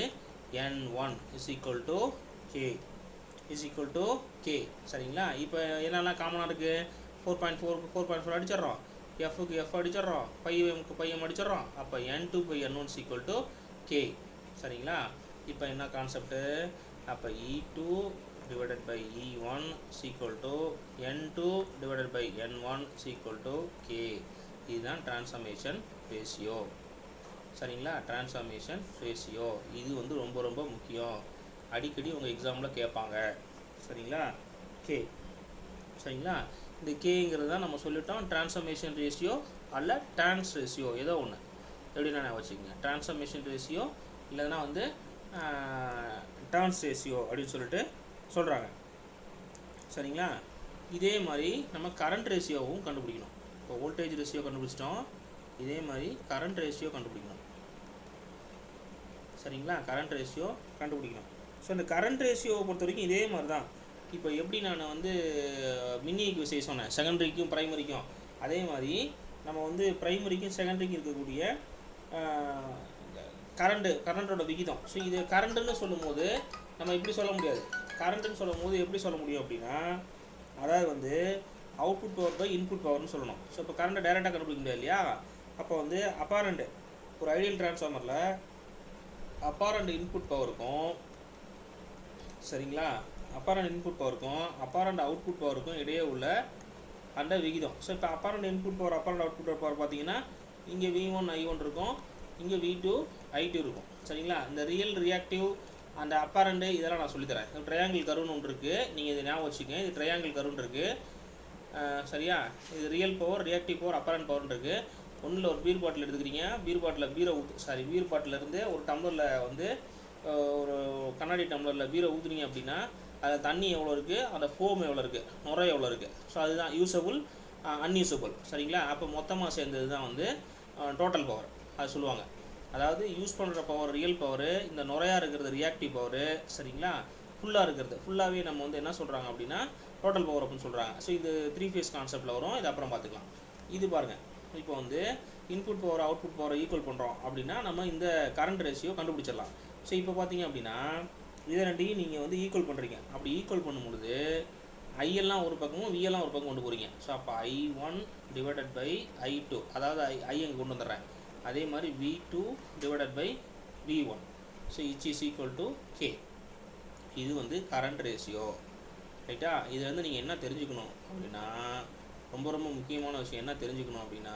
N1 is equal to K. சரிங்களா, இப்போ என்னெல்லாம் காமனாக இருக்குது, 4.4 அடிச்சிட்றோம், எஃப்க்கு எஃப் அடிச்சிட்றோம், பைஎம்க்கு பைஎம் அடிச்சிட்றோம். அப்போ N2 by N1 is equal to K. சரிங்களா, இப்போ என்ன கான்செப்ட்டு, அப்போ E2 divided by E1 is equal to N2 divided by N1 is equal to K. இதுதான் டிரான்ஸ்ஃபர்மேஷன் ரேஷியோ. சரிங்களா, டிரான்ஸ்ஃபர்மேஷன் ரேஷியோ இது வந்து ரொம்ப ரொம்ப முக்கியம். அடிக்கடி உங்கள் எக்ஸாமில் கேட்பாங்க. சரிங்களா, கே. சரிங்களா, இந்த கேங்கிறது தான் நம்ம சொல்லிட்டோம் டிரான்ஸ்ஃபர்மேஷன் ரேஷியோ அல்ல டிரான்ஸ் ரேஷியோ, ஏதோ ஒன்று எப்படின்னா நான் வச்சுக்கோங்க. டிரான்ஸ்ஃபர்மேஷன் ரேஷியோ இல்லைன்னா வந்து டிரான்ஸ் ரேஷியோ அப்படின்னு சொல்லிட்டு சொல்கிறாங்க. சரிங்களா, இதே மாதிரி நம்ம கரண்ட் ரேஷியோவும் கண்டுபிடிக்கணும். இப்போ வோல்டேஜ் ரேஷியோ கண்டுபிடிச்சிட்டோம், இதே மாதிரி கரண்ட் ரேஷியோ கண்டுபிடிக்கணும். சரிங்களா, கரண்ட் ரேஷியோ கண்டுபிடிக்கணும். ஸோ இந்த கரண்ட் ரேஷியோவை பொறுத்த வரைக்கும் இதே மாதிரி தான். இப்போ எப்படி நான் வந்து மின்னியக்கு விசை சொன்னேன் செகண்டரிக்கும் ப்ரைமரிக்கும், அதே மாதிரி நம்ம வந்து ப்ரைமரிக்கும் செகண்டரிக்கும் இருக்கக்கூடிய கரண்ட்டோட விகிதம். ஸோ இது கரண்ட்டுன்னு சொல்லும் போது நம்ம இப்படி சொல்ல முடியாது. கரண்ட்டுன்னு சொல்லும் போது எப்படி சொல்ல முடியும் அப்படின்னா, அதாவது வந்து அவுட்புட் பவர் பை இன்புட் பவர்னு சொல்லணும். ஸோ இப்போ கரண்ட்டை டைரெக்டாக கண்டுபிடிக்க முடியாது இல்லையா. அப்போ வந்து அப்பாரண்ட் ஒரு ஐடியல் டிரான்ஸ்ஃபார்மரில் அப்பாரண்ட் இன்புட் பவருக்கும், சரிங்களா, அப்பாரண்ட் இன்புட் பவருக்கும் அப்பாரண்ட் அவுட்புட் பவருக்கும் இடையே உள்ள அந்த விகிதம். ஸோ இப்போ apparent input power apparent output power பார்த்தீங்கன்னா இங்கே V1 I1 இருக்கும், இங்கே V2 I2 இருக்கும். சரிங்களா, இந்த ரியல் ரியாக்டிவ் அந்த அப்பாரண்ட் இதெல்லாம் நான் சொல்லித்தரேன். ட்ரையாங்கிள் கருன்னு ஒன்று இருக்குது, நீங்கள் இதை ஞாபகம் வச்சுக்கோங்க. இது ட்ரையாங்கிள் கருன்னு இருக்குது. சரியா, இது real power, reactive power, apparent பவர்னு இருக்குது. ஒன்றில் ஒரு பீர் பாட்டில் எடுத்துக்கிறீங்க, பீர் பாட்டிலேருந்து ஒரு டம்ளரில் வந்து ஒரு கண்ணாடி டம்ளரில் பீரை ஊற்றுனீங்க அப்படின்னா அதில் தண்ணி எவ்வளோ இருக்குது, அந்த ஃபோம் எவ்வளோ இருக்குது, நுரை எவ்வளோ இருக்குது. ஸோ அதுதான் யூஸபிள் அன்யூஸபிள். சரிங்களா, அப்போ மொத்தமாக சேர்ந்தது தான் வந்து டோட்டல் பவர் அது சொல்லுவாங்க. அதாவது யூஸ் பண்ணுற பவர் ரியல் பவரு, இந்த நுரையாக இருக்கிறது ரியாக்டிவ் பவரு. சரிங்களா, ஃபுல்லாக இருக்கிறது ஃபுல்லாகவே நம்ம வந்து என்ன சொல்கிறாங்க அப்படின்னா டோட்டல் பவர் அப்படின்னு சொல்கிறாங்க. ஸோ இது 3 ஃபேஸ் கான்செப்டில் வரும், இது அப்புறம் பார்த்துக்கலாம். இது பாருங்கள், இப்போ வந்து இன்புட் பவர் அவுட்புட் பவரை ஈக்குவல் பண்ணுறோம் அப்படின்னா நம்ம இந்த கரண்ட் ரேஷியோ கண்டுபிடிச்சிடலாம். ஸோ இப்போ பார்த்தீங்க அப்படின்னா இதை ரெண்டையும் நீங்கள் வந்து ஈக்குவல் பண்ணுறீங்க. அப்படி ஈக்குவல் பண்ணும்பொழுது ஐ எல்லாம் ஒரு பக்கமும் வி எல்லாம் ஒரு பக்கம் கொண்டு போகிறீங்க. ஸோ அப்போ I1 டிவைடட் பை I2, அதாவது ஐ இங்கே கொண்டு வந்துடுறேன். அதே மாதிரி V2 divided by V1. So which is equal to K. இது வந்து கரண்ட் ரேஷியோ. ரைட்டா? இது வந்து நீங்கள் என்ன தெரிஞ்சுக்கணும் அப்படின்னா, ரொம்ப ரொம்ப முக்கியமான விஷயம் என்ன தெரிஞ்சுக்கணும் அப்படின்னா,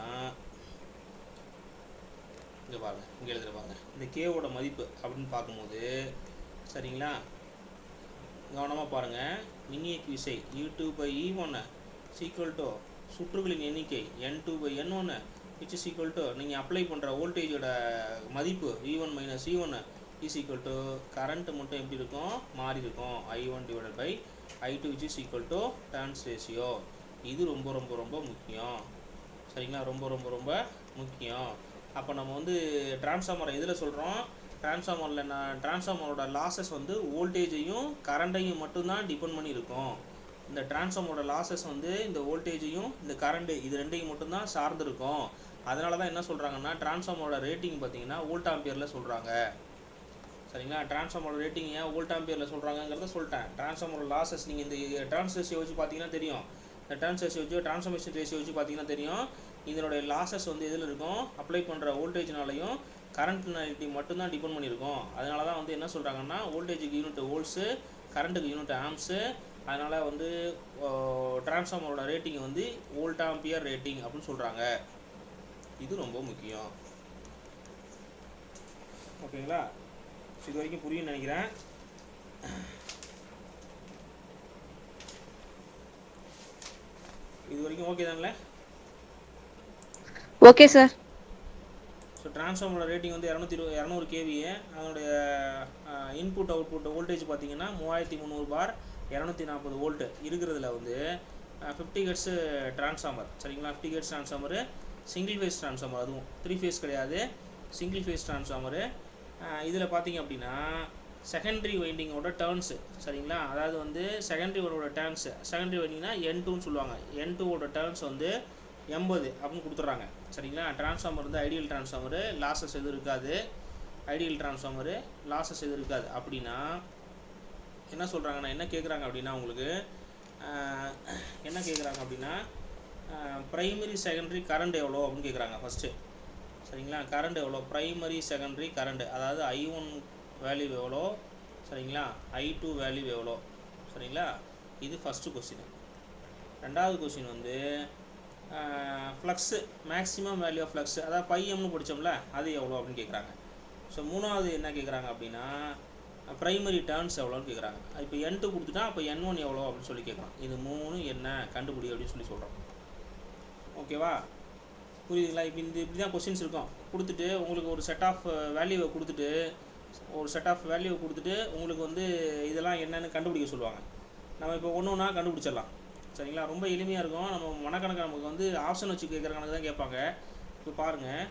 இங்கே பாருங்கள், இங்கே எழுதுகிற பாருங்கள், இந்த கேவோட மதிப்பு அப்படின்னு பார்க்கும்போது, சரிங்களா, கவனமாக பாருங்கள். மின்னியக்கு விசை U2 by E1 equal to சுற்றுகளின் எண்ணிக்கை N2 by N1 which is equal to நீங்கள் அப்ளை பண்ணுற வோல்டேஜோட மதிப்பு V1 minus E1 is equal to current மட்டும் எப்படி இருக்கும், மாறி இருக்கும். I1 divided by I2 which is equal to turns ratio. இது ரொம்ப ரொம்ப ரொம்ப முக்கியம். சரிங்களா, ரொம்ப ரொம்ப ரொம்ப முக்கியம். அப்போ நம்ம வந்து டிரான்ஸ்ஃபார்மரை எதில் சொல்கிறோம், டிரான்ஸ்ஃபார்மரில் டிரான்ஸ்ஃபார்மரோட லாஸஸ் வந்து வோல்டேஜையும் கரண்ட்டையும் மட்டும்தான் டிபெண்ட் பண்ணி இருக்கும். இந்த டிரான்ஸ்ஃபார்மரோட லாஸஸ் வந்து இந்த வோல்டேஜையும் இந்த கரண்ட்டு இது ரெண்டையும் மட்டும்தான் சார்ந்து இருக்கும். அதனால தான் என்ன சொல்கிறாங்கன்னா, டிரான்ஸ்ஃபார்மரோட ரேட்டிங் பார்த்தீங்கன்னா வோல்ட் ஆம்பியரில் சொல்கிறாங்க. சரிங்களா, டிரான்ஸ்ஃபார்மரோட ரேட்டிங் ஏன் வோல்ட் ஆம்பியரில் சொல்கிறாங்கிறத சொல்லிட்டேன். டிரான்ஸ்ஃபார்மரோட லாஸஸ் நீங்கள் இந்த டர்ன்ஸ் ரேஷியோ வச்சு பார்த்தீங்கன்னா தெரியும். இந்த டர்ன்ஸ் ரேஷியோ வச்சு டிரான்ஸ்ஃபார்மேஷன் ரேஷியோ வச்சு பார்த்தீங்கன்னா தெரியும். இதனுடைய லாஸஸ் வந்து எதில் இருக்கும், அப்ளை பண்ணுற வோல்டேஜ்னாலையும் கரண்ட்னாலிட்டி மட்டும்தான் டிபெண்ட் பண்ணியிருக்கும். அதனால தான் வந்து என்ன சொல்கிறாங்கன்னா, வோல்டேஜுக்கு யூனிட் வோல்ட்ஸு, கரண்ட்டுக்கு யூனிட் ஆம்ஸு. அதனால் வந்து டிரான்ஸ்ஃபார்மரோட ரேட்டிங் வந்து வோல்ட் ஆம்பியர் ரேட்டிங் அப்படின்னு சொல்கிறாங்க. இது ரொம்ப முக்கியம். ஓகேங்களா? இது வரைக்கும் புரியும்னு நினைக்கிறேன். இது வரைக்கும் ஓகே தானே? Okay sir. ஸோ டிரான்ஸ்ஃபார்மரோட ரேட்டிங் வந்து 200 kVA. அதனுடைய இன்புட் அவுட்புட் வோல்டேஜ் பார்த்தீங்கன்னா 3300 பார் 240 வோல்ட்டு இருக்கிறதுல வந்து 50 ஹெர்ட்ஸ் டிரான்ஸ்ஃபார்மர். சரிங்களா, 50 hertz transformer, single phase transformer, அதுவும் 3 ஃபேஸ் கிடையாது, சிங்கிள் ஃபேஸ் டிரான்ஸ்ஃபார்மரு. இதில் பார்த்தீங்க அப்படின்னா செகண்டரி வைண்டிங்கோட டர்ன்ஸு, சரிங்களா, அதாவது வந்து செகண்டரியோட டர்ன்ஸு, செகண்டரி வைண்டிங்னா N2ன்னு சொல்லுவாங்க. N2ஓட டர்ன்ஸ் வந்து 80 அப்படின்னு கொடுத்துட்றாங்க. சரிங்களா, டிரான்ஸ்ஃபார்மர் வந்து ஐடியல் டிரான்ஸ்ஃபார்மரு, லாஸஸ் எதுவும் இருக்காது. ஐடியல் டிரான்ஸ்ஃபார்மரு லாஸஸ் எதுவும் இருக்காது. அப்படின்னா என்ன சொல்கிறாங்கன்னா, என்ன கேட்குறாங்க அப்படின்னா, உங்களுக்கு என்ன கேட்குறாங்க அப்படின்னா, ப்ரைமரி செகண்டரி கரண்ட் எவ்வளோ அப்படின்னு கேட்குறாங்க ஃபஸ்ட்டு. சரிங்களா, கரண்ட் எவ்வளோ, ப்ரைமரி செகண்டரி கரண்ட், அதாவது I1 வேல்யூ எவ்வளோ, சரிங்களா, I2 வேல்யூ எவ்வளோ. சரிங்களா, இது ஃபஸ்ட்டு கொஸ்டின். ரெண்டாவது கொஸ்டின் வந்து flux, maximum value of flux, அதாவது பைஎம்னு படித்தோம்ல, அது எவ்வளோ அப்படின்னு கேட்குறாங்க. ஸோ மூணாவது என்ன கேட்குறாங்க அப்படின்னா, ப்ரைமரி டர்ன்ஸ் எவ்வளோன்னு கேட்குறாங்க. இப்போ N2 கொடுத்துட்டா அப்போ N1 எவ்வளோ அப்படின்னு சொல்லி கேட்குறான். இது மூணு என்ன கண்டுபிடி அப்படின்னு சொல்லி சொல்கிறோம். ஓகேவா, புரியுதுங்களா? இப்போ இப்படி தான் கொஸ்டின்ஸ் இருக்கும். கொடுத்துட்டு உங்களுக்கு ஒரு செட் ஆஃப் வேல்யூவை கொடுத்துட்டு உங்களுக்கு வந்து இதெல்லாம் என்னென்னு கண்டுபிடிக்க சொல்லுவாங்க. நம்ம இப்போ ஒன்று ஒன்றா கண்டுபிடிச்சிடலாம். சரிங்களா, ரொம்ப எளிமையாக இருக்கும். நம்ம மனக்கணக்கு நமக்கு வந்து ஆப்ஷன் வச்சு கேட்குற கணக்கு தான் கேட்பாங்க. இப்போ பாருங்கள்,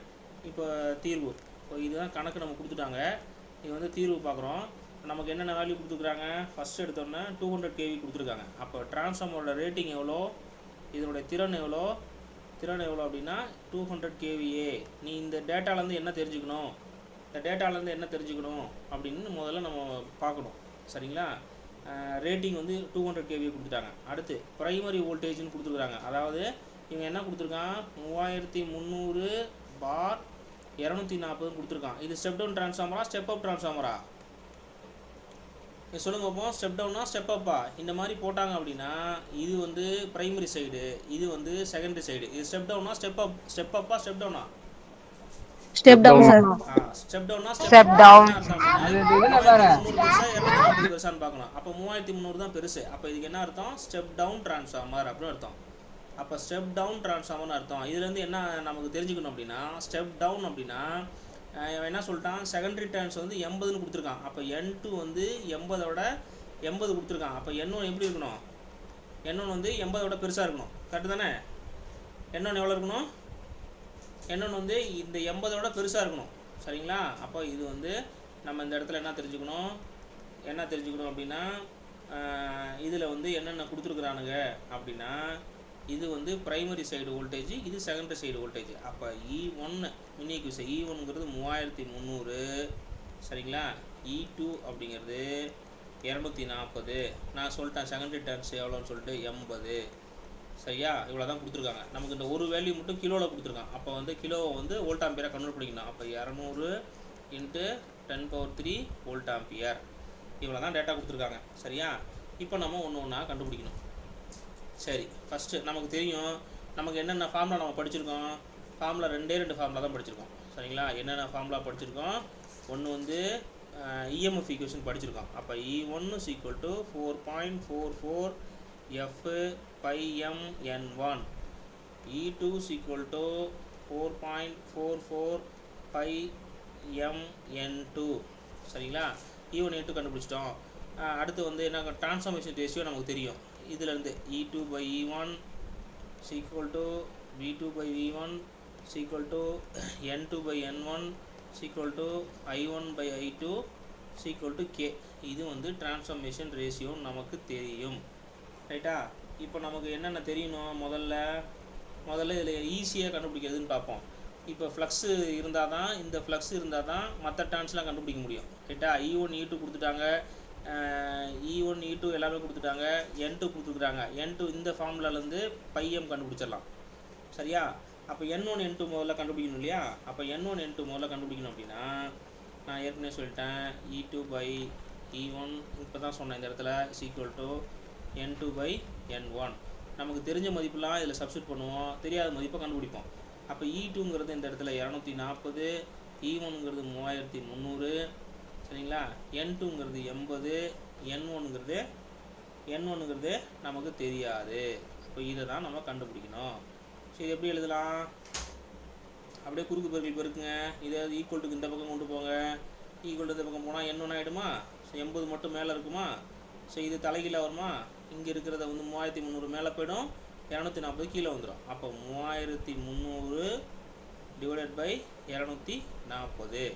இப்போ தீர்வு, இப்போ இதுதான் கணக்கு நம்ம கொடுத்துட்டாங்க. இது வந்து தீர்வு பார்க்குறோம். நமக்கு என்னென்ன வேல்யூ கொடுத்துருக்குறாங்க, ஃபஸ்ட்டு எடுத்தோன்னே 200 kV கொடுத்துருக்காங்க. அப்போ டிரான்ஸ்ஃபார்மரோட ரேட்டிங் எவ்வளோ, இதனுடைய திறன் எவ்வளோ அப்படின்னா 200 kVA. நீ இந்த டேட்டாலேருந்து என்ன தெரிஞ்சுக்கணும் அப்படின்னு முதல்ல நம்ம பார்க்கணும். சரிங்களா, ரேட்டிங் வந்து 200 kVA கொடுத்துட்டாங்க. அடுத்து ப்ரைமரி வோல்டேஜ்னு கொடுத்துருக்குறாங்க. அதாவது இவங்க என்ன கொடுத்துருக்கான், 3300 பார் 240 கொடுத்துருக்கான். இது ஸ்டெப் டவுன் டிரான்ஸ்ஃபார்மரா, ஸ்டெப் அப் டிரான்ஸ்ஃபார்மரா? சொல்லுங்க பார்ப்போம். ஸ்டெப் டவுனா ஸ்டெப் அப்பா? இந்த மாதிரி போட்டாங்க அப்படின்னா இது வந்து ப்ரைமரி சைடு, இது வந்து செகண்டரி சைடு. இது ஸ்டெப் டவுனா ஸ்டெப் அப்பா ஸ்டெப் டவுனா? Step down sir. ஸ்டெப் டவுனா ஸ்டெப் டவுன். 240 பெருசான்னு பார்க்கணும். அப்போ 3300 தான் பெருசு. அப்போ இதுக்கு என்ன அர்த்தம், ஸ்டெப் டவுன் டிரான்ஸ்ஃபார்மர் அப்படின்னு அர்த்தம். அப்போ ஸ்டெப் டவுன் டிரான்ஸ்ஃபார்மர்னு அர்த்தம். இதுலேருந்து என்ன நமக்கு தெரிஞ்சுக்கணும் அப்படின்னா, ஸ்டெப் டவுன் அப்படின்னா என்ன சொல்லிட்டான், செகண்டரி டர்ன்ஸ் வந்து 80ன்னு கொடுத்துருக்கான். அப்போ N2 வந்து 80 கொடுத்துருக்கான். அப்போ N1 எப்படி இருக்கணும், N1 வந்து 80 பெருசாக இருக்கணும். கரெக்டு தானே? N1 எவ்வளோ இருக்கணும், N1 வந்து இந்த 80 பெருசாக இருக்கணும். சரிங்களா, அப்போ இது வந்து நம்ம இந்த இடத்துல என்ன தெரிஞ்சுக்கணும் அப்படின்னா, இதில் வந்து என்னென்ன கொடுத்துருக்குறானுங்க அப்படின்னா, இது வந்து ப்ரைமரி சைடு வோல்டேஜ், இது செகண்டரி சைடு வோல்டேஜ். அப்போ E1 மின்னியக்கு விசை E1ங்கிறது 3300. சரிங்களா, E2 அப்படிங்கிறது 240. நான் சொல்லிட்டேன் செகண்டரி டர்ன்ஸ் எவ்வளோன்னு சொல்லிட்டு 80. சரியா? இவ்வளோ தான் கொடுத்துருக்காங்க. நமக்கு இந்த ஒரு வேல்யூ மட்டும் கிலோவில் கொடுத்துருக்கான். அப்போ வந்து கிலோவை வந்து வோல்ட் ஆம்பியராக கன்வெர்ட் பண்ணிக்கணும். அப்போ 200 × 10⁻³ வோல்ட் ஆம்பியர். இவ்வளோ தான் டேட்டா கொடுத்துருக்காங்க. சரியா? இப்போ நம்ம ஒன்று ஒன்றா கண்டுபிடிக்கணும். சரி, ஃபஸ்ட்டு நமக்கு தெரியும் நமக்கு என்னென்ன ஃபார்முலா நம்ம படிச்சிருக்கோம். ஃபார்முலா 2 ஃபார்முலா தான் படிச்சிருக்கோம். சரிங்களா? என்னென்ன ஃபார்முலா படிச்சிருக்கோம். ஒன்று வந்து இஎம்எஃப் ஈக்குவேஷன் படிச்சிருக்கோம். அப்போ E1 = 4.44 F/m(n1). E2 = 4.44 πm(n2). சரிங்களா? E1 E2 கண்டுபிடிச்சிட்டோம். அடுத்து வந்து என்ன ட்ரான்ஸ்ஃபார்மேஷன் ரேஷியோ நமக்கு தெரியும். இதிலேருந்து E2/E1 = V2/V1 = N2/N1 = I1/I2 = K. இது வந்து ட்ரான்ஸ்ஃபார்மேஷன் ரேஷியோ நமக்கு தெரியும். ரைட்டா? இப்போ நமக்கு என்னென்ன தெரியணும். முதல்ல இதில் ஈஸியாக கண்டுபிடிக்கிறதுன்னு பார்ப்போம். இப்போ ஃப்ளக்ஸு இருந்தால் தான் இந்த ஃப்ளக்ஸ் இருந்தால் தான் மற்ற டான்ஸ்லாம் கண்டுபிடிக்க முடியும். ரைட்டா? E1 E2 கொடுத்துட்டாங்க. E1 E2 எல்லாமே கொடுத்துட்டாங்க. N2 கொடுத்துருக்குறாங்க. N2 இந்த ஃபார்முலாலேருந்து πm கண்டுபிடிச்சிடலாம். சரியா? அப்போ N1 N2 முதல்ல கண்டுபிடிக்கணும் இல்லையா? அப்போ N1 N2 முதல்ல கண்டுபிடிக்கணும் அப்படின்னா நான் ஏற்கனவே சொல்லிட்டேன். E2/E1 இப்போ தான் சொன்னேன் இந்த இடத்துல = N2/N1. நமக்கு தெரிஞ்ச மதிப்புலாம் இதில் சப்ஸ்டியூட் பண்ணுவோம். தெரியாத மதிப்பை கண்டுபிடிப்போம். அப்போ E2ங்கிறது இந்த இடத்துல 240, E1ங்கிறது 3300. சரிங்களா? N2ங்கிறது 80, N1ங்கிறது நமக்கு தெரியாது. அப்போ இதை தான் நம்ம கண்டுபிடிக்கணும். சரி, எப்படி எழுதலாம்? அப்படியே குறுக்கு பெருக்கல் பெருக்குங்க. இதை ஈக்குவல்ட்டுக்கு இந்த பக்கம் கொண்டு போங்க. ஈக்குவல் இந்த பக்கம் போனால் N1 ஆகிடுமா? ஸோ 80 மட்டும் மேலே இருக்குமா? ஸோ இது தலைகீழாக வருமா? இங்கே இருக்கிறத வந்து 3300 மேலே போய்டும், 240 கீழே வந்துடும். அப்போ 3300 / 240.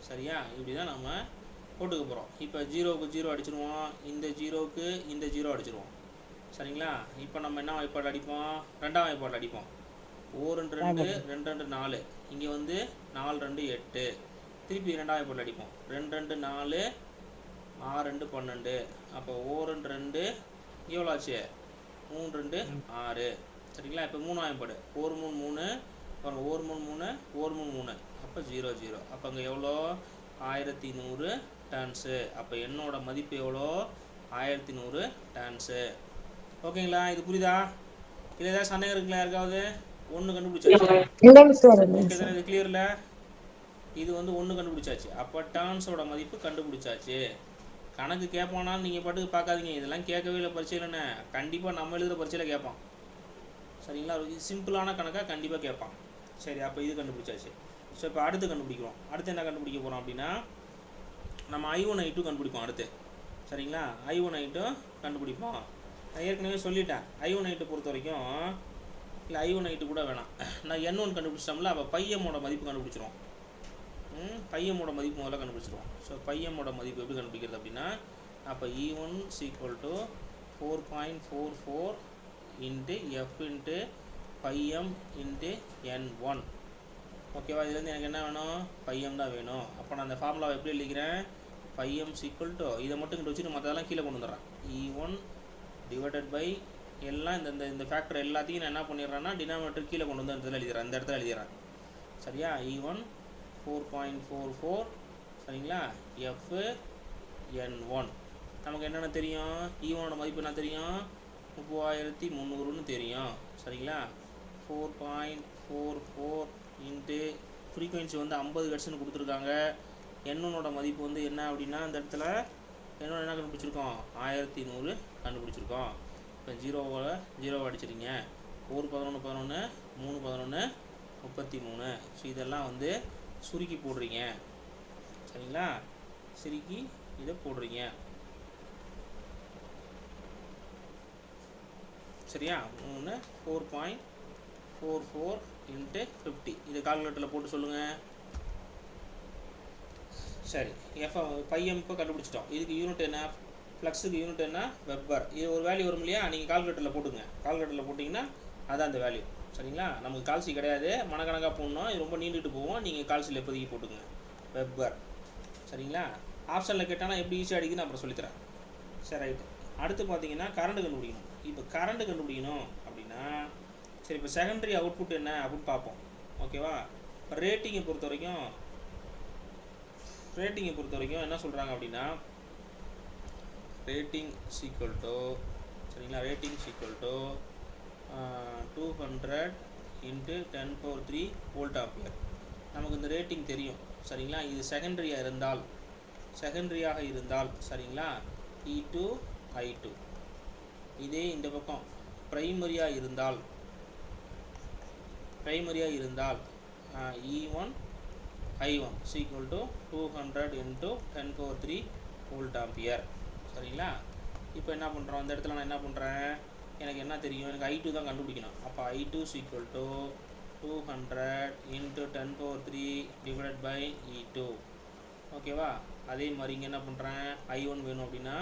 சரியா? இப்படி தான் நம்ம போட்டுக்க போகிறோம். இப்போ 0க்கு 0 அடிச்சிருவோம். இந்த 0க்கு இந்த 0 அடிச்சிருவோம். சரிங்களா? இப்போ நம்ம என்ன வாய்ப்பாடு அடிப்போம்? ரெண்டாம் வாய்ப்பாடு அடிப்போம். 1 2 2 2 4. இங்கே வந்து 4 2 8. திருப்பி ரெண்டாம் வாய்ப்பாடு அடிப்போம். 2 2 4 6 2 12. அப்போ 1 2 எவ்வளோ ஆச்சு? 3 2 6. சரிங்களா? இப்போ 3 வாய்ப்பாடு 1 3 3 பாருங்கள், 1 3 3 1 3 3. அப்போ 0 0. அப்போ அங்கே எவ்வளோ? 1100 டர்ன்ஸு. அப்போ என்னோட மதிப்பு எவ்வளோ? 1100 டர்ன்ஸு. ஓகேங்களா? இது புரியுதா? இதில் ஏதாவது சந்தேகம் இருக்குங்களா யாருக்காவது? 1 கண்டுபிடிச்சாச்சு. ஓகே தானே? இது கிளியரில்? இது வந்து 1 கண்டுபிடிச்சாச்சு. அப்போ டர்ன்ஸோட மதிப்பு கண்டுபிடிச்சாச்சு. கணக்கு கேட்பானாலும் நீங்கள் பாட்டுக்கு பார்க்காதீங்க. இதெல்லாம் கேட்கவே இல்லை பரீட்சையிலன்னு. கண்டிப்பாக நம்ம எழுதுகிற பரீட்சையில் கேட்பான். சரிங்களா? சிம்பிளான கணக்காக கண்டிப்பாக கேட்பான். சரி, அப்போ இது கண்டுபிடிச்சாச்சு. ஸோ இப்போ அடுத்து கண்டுபிடிக்கிறோம். அடுத்து என்ன கண்டுபிடிக்க போகிறோம் அப்படின்னா நம்ம I1 I2 கண்டுபிடிப்போம் அடுத்து. சரிங்களா? I1 I2 கண்டுபிடிப்போம். நான் ஏற்கனவே சொல்லிட்டேன். I1 I2 பொறுத்த வரைக்கும் இல்லை, I1 I2 கூட வேணாம். நான் N1 கண்டுபிடிச்சிட்டோம்ல. அப்போ πmோட மதிப்பு கண்டுபிடிச்சிருவோம். πmோட மதிப்பு முதல்ல கண்டுபிடிச்சிருவோம். ஸோ πmோட மதிப்பு எப்படி கண்டுபிடிக்கிறது அப்படின்னா அப்போ E1 = 4.44 × F × πm × N1. ஓகேவா? இதுலேருந்து எனக்கு என்ன வேணும்? πm தான் வேணும். அப்போ நான் அந்த ஃபார்முலாவை எப்படி எழுதிக்கிறேன்? πm = இதை மட்டும் இங்கிட்ட வச்சுட்டு மற்றதெல்லாம் கீழே கொண்டு வந்துடுறேன். E1 / எல்லாம் இந்த ஃபேக்டர் எல்லாத்தையும் நான் என்ன பண்ணிடுறேன்னா டினாமினேட்டர் கீழே கொண்டு வந்து இந்த இடத்துல எழுதிடுறேன். சரியா? E1 4.44. சரிங்களா? F N1. நமக்கு என்னென்ன தெரியும்? E1ஓட மதிப்பு என்ன தெரியும்? 3300ன்னு தெரியும். சரிங்களா? 4.44 × ஃப்ரீக்வன்சி வந்து 50 ஹெர்ட்ஸ்னு கொடுத்துருக்காங்க. N1ஓட மதிப்பு வந்து என்ன அப்படின்னா இந்த இடத்துல N1 என்ன கண்டுபிடிச்சிருக்கோம்? 1100 கண்டுபிடிச்சிருக்கோம். இப்போ 0 அடிச்சிருங்க. 1 11 11 3 11 33. ஸோ இதெல்லாம் வந்து சுருக்கி போடுறீங்க. சரிங்களா? சுருக்கி இதை போடுறீங்க. சரியா? 4.44 × 50. இதை கால்குலேட்டரில் போட்டு சொல்லுங்கள். சரி, πm இப்போ கண்டுபிடிச்சிட்டோம். இதுக்கு யூனிட் என்ன? ஃப்ளக்ஸுக்கு யூனிட் என்ன? வெப்பர். இது ஒரு வேல்யூ வரும் இல்லையா? நீங்கள் கால்குலேட்டரில் போட்டுங்க. கால்குலேட்டரில் போட்டிங்கன்னா அதான் அந்த வேல்யூ. சரிங்களா? நமக்கு கால்சி கிடையாது, மனக்கணக்காக போடணும். இது ரொம்ப நீண்டுட்டு போவோம். நீங்கள் கால்சியில் இப்போதைக்கு போட்டுங்க வெப்பர். சரிங்களா? ஆப்ஷனில் கேட்டால் எப்படி ஈஸியாக அடிக்குதுன்னு அப்புறம் சொல்லித்தரேன். சரி ரைட்டு. அடுத்து பார்த்தீங்கன்னா கரண்ட் கண்டுபிடிக்கணும். இப்போ கரண்ட் கண்டுபிடிக்கணும் அப்படின்னா சரி இப்போ செகண்டரி அவுட்புட் என்ன அப்படின்னு பார்ப்போம். ஓகேவா? இப்போ ரேட்டிங்கை பொறுத்த வரைக்கும் என்ன சொல்கிறாங்க அப்படின்னா ரேட்டிங் ஈக்குவல் டு சரிங்களா, rating equal to 200 × 10⁻³ volt ampere. நமக்கு இந்த ரேட்டிங் தெரியும் சரிங்களா. இது செகண்டரியாக இருந்தால் சரிங்களா E2 I2. இதே இந்த பக்கம் பிரைமரியாக இருந்தால் E1 I1 equal to 200 × 10⁻³ volt ampere. சரிங்களா. இப்போ என்ன பண்ணுறோம், இந்த இடத்துல நான் என்ன பண்ணுறேன், எனக்கு என்ன தெரியும், எனக்கு I2 தான் கண்டுபிடிக்கணும். அப்போ I2 equal to 200 × 10⁻³ divided by E2. ஓகேவா? அதே மாதிரி இங்கே என்ன பண்ணுறேன், I1 வேணும் அப்படின்னா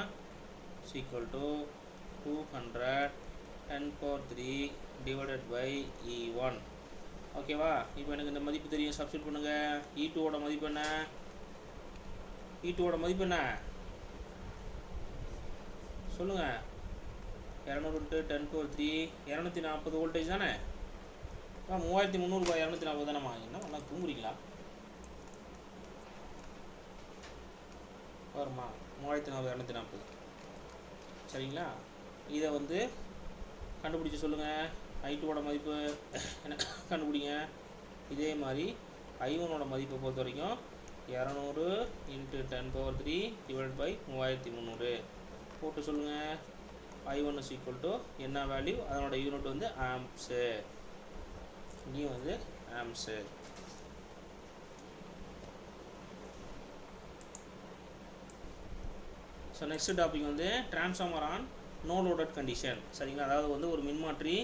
equal to 200 10⁻³ divided by E1. ஓகேவா? இப்போ எனக்கு இந்த மதிப்பு தெரியும், சப்ஸ்டிட் பண்ணுங்கள். E2 மதிப்பு என்ன, E2 மதிப்பு என்ன சொல்லுங்கள். 200 × 10⁻³ 240 வோல்டேஜ் தானே. 3300 ரூபாய் 240 தானேம்மா. என்ன நல்லா தூங்குறீங்களா? வருமா 3400 240. சரிங்களா. இதை வந்து கண்டுபிடிச்சி சொல்லுங்கள். I2 மதிப்பு என்ன கண்டுபிடிங்க. இதே மாதிரி I1 மதிப்பை பொறுத்த வரைக்கும் 200 × 10⁻³ டிவைட் பை 3300 போட்டு சொல்லுங்கள். I1 ஈக்குவல் டு என்ன வேல்யூ, அதனோட யூனிட் வந்து ஆம்ப்ஸு. இங்கேயும் வந்து ஆம்ப்ஸு. ஸோ நெக்ஸ்ட் டாபிக் வந்து transformer on no loaded condition. சரிங்களா. அதாவது வந்து ஒரு மின்மாற்றி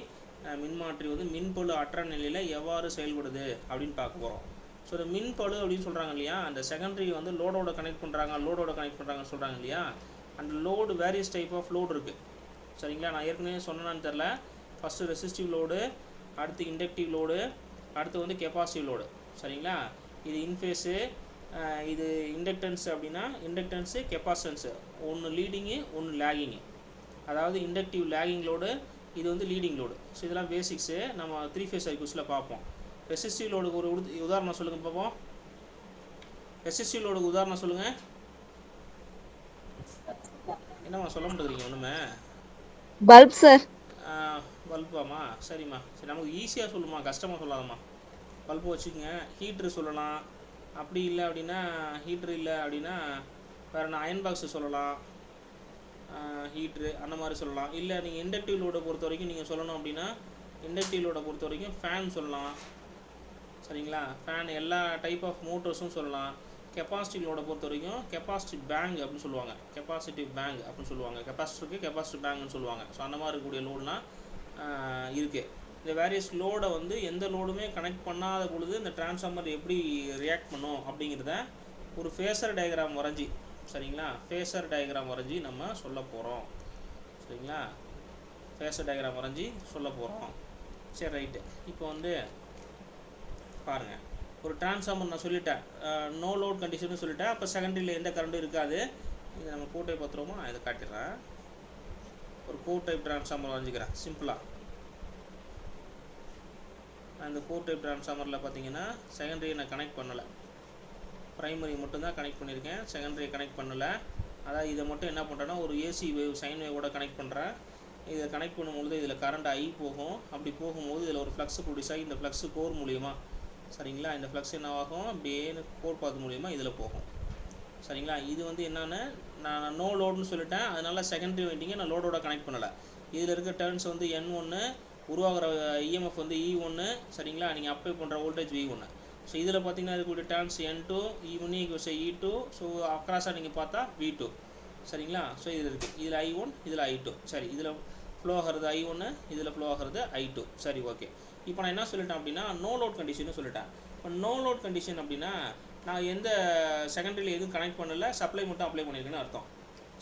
வந்து மின்பளு அற்ற நிலையில் எவ்வாறு செயல்படுது அப்படின்னு பார்க்க போகிறோம். ஸோ இந்த மின்பளு அப்படின்னு சொல்கிறாங்க இல்லையா, அந்த செகண்டரி வந்து லோடோட கனெக்ட் பண்ணுறாங்கன்னு சொல்கிறாங்க இல்லையா. அந்த load various type of load இருக்குது. சரிங்களா. நான் ஏற்கனவே சொன்னேன்னு தெரில. ஃபஸ்ட்டு ரெசிஸ்டிவ் லோடு, அடுத்து இண்டக்டிவ் லோடு, அடுத்து வந்து கெப்பாசிட்டிவ் லோடு. சரிங்களா. இது இன்ஃபேஸு, இது இண்டக்டன்ஸ் அப்படின்னா இண்டக்டன்ஸு கெப்பாசிட்டன்ஸு ஒன்று லீடிங்கு ஒன்று லேகிங்கு. அதாவது இண்டக்டிவ் லேகிங் லோடு, இது வந்து லீடிங் லோடு. ஸோ இதெல்லாம் பேசிக்ஸு நம்ம 3 ஃபேஸ் சர்க்யூட்ஸில் பார்ப்போம். ரெசிஸ்டிவ் லோடுக்கு ஒரு உதாரணம் சொல்லுங்கள் பார்ப்போம். ரெசிஸ்டிவ் லோடுக்கு உதாரணம் சொல்லுங்கள். என்னம்மா சொல்ல மாட்டேங்கிறீங்க ஒன்றுமே? Bulb sir. பல்பாம்மா. சரிம்மா. சரி நமக்கு ஈஸியாக சொல்லுமா, கஷ்டமாக சொல்லாதம்மா. பல்பு வச்சுக்கோங்க. ஹீட்ரு சொல்லலாம். அப்படி இல்லை அப்படின்னா ஹீட்ரு இல்லை அப்படின்னா வேறு நான் அயன் பாக்ஸு சொல்லலாம், ஹீட்ரு அந்த மாதிரி சொல்லலாம். இல்லை நீங்கள் இண்டக்டிவ் லோடை பொறுத்த வரைக்கும் நீங்கள் சொல்லணும் அப்படின்னா இண்டக்டிவ் லோடை பொறுத்த வரைக்கும் ஃபேன் சொல்லலாம். சரிங்களா. ஃபேன் எல்லா டைப் ஆஃப் மோட்டர்ஸும் சொல்லலாம். கெப்பாசிட்டிவ் லோடை பொறுத்த வரைக்கும் கெப்பாசிட்டி பேங்க் அப்படின்னு சொல்லுவாங்க, கெப்பாசிட்டிவ் பேங்க் அப்படின்னு சொல்லுவாங்க. கெப்பாசிட்டருக்கு கெப்பாசிட்டி பேங்க்னு சொல்லுவாங்க. ஸோ அந்த மாதிரி இருக்கக்கூடிய லோடுலாம் இருக்குது. இந்த வேரியஸ் லோடை வந்து எந்த லோடுமே கனெக்ட் பண்ணாத பொழுது இந்த டிரான்ஸ்ஃபார்மர் எப்படி ரியாக்ட் பண்ணும் அப்படிங்கிறத ஒரு ஃபேஸர் டயக்ராம் வரைஞ்சி, சரிங்களா, ஃபேஸர் டயக்ராம் வரைஞ்சி நம்ம சொல்ல போகிறோம். சரிங்களா. ஃபேஸர் டயக்ராம் வரைஞ்சி சொல்ல போகிறோம். சரி ரைட்டு. இப்போ வந்து பாருங்கள், ஒரு டிரான்ஸ்ஃபார்மர் நான் சொல்லிட்டேன், நோ லோட் கண்டிஷன்னு சொல்லிட்டேன். அப்போ செகண்டரியில் எந்த கரண்ட்டும் இருக்காது. இதை நம்ம கோட்டை பத்திரமா இதை காட்டிடுறேன். ஒரு கோர் டைப் டிரான்ஸ்ஃபார்மர் வரைஞ்சிக்கிறேன் சிம்பிளாக. அந்த கோர் டைப் டிரான்ஸ்ஃபார்மரில் பார்த்தீங்கன்னா செகண்டரியை நான் கனெக்ட் பண்ணலை, ப்ரைமரி மட்டும்தான் கனெக்ட் பண்ணியிருக்கேன், செகண்டரியை கனெக்ட் பண்ணலை. அதாவது இதை மட்டும் என்ன பண்ணுறேன்னா ஒரு ஏசி வேவ் சைன் வேவோட கனெக்ட் பண்ணுறேன். இதை கனெக்ட் பண்ணும்போது இதில் கரண்ட் ஐ போகும். அப்படி போகும்போது இதில் ஒரு ஃப்ளக்ஸ் ப்ரொடியூஸ் ஆகி இந்த ஃப்ளக்ஸு கோர் மூலிமா, சரிங்களா, இந்த ஃப்ளக்ஸ் என்ன ஆகும் அப்படியே கோர் பாத் மூலிமா இதில் போகும். சரிங்களா. இது வந்து என்னென்னு நான் நோ லோடுன்னு சொல்லிட்டேன். அதனால் செகண்டரி வைண்டிங்கை நான் லோடோட கனெக்ட் பண்ணலை. இதில் இருக்க டர்ன்ஸ் வந்து N1, உருவாகிற இஎம்எஃப் வந்து E1, சரிங்களா, நீங்கள் அப்ளை பண்ணுற வோல்டேஜ் V1. ஸோ இதில் பார்த்தீங்கன்னா இருக்கக்கூடிய turns N2, E1 E2. So அக்ராஸாக நீங்கள் பார்த்தா V2. சரிங்களா. ஸோ இதில் இருக்குது, இதில் I1, இதில் I2. சரி, இதில் ஃப்ளோ ஆகிறது I1, இதில் ஃப்ளோ ஆகிறது I2. சரி ஓகே. இப்போ நான் என்ன சொல்லிட்டேன் அப்படின்னா நோ லோட் கண்டிஷன்னு சொல்லிட்டேன். இப்போ நோ லோட் கண்டிஷன் அப்படின்னா நான் எந்த செகண்டரியில் எதுவும் கனெக்ட் பண்ணலை, சப்ளை மட்டும் அப்ளை பண்ணியிருக்கேன்னு அர்த்தம்.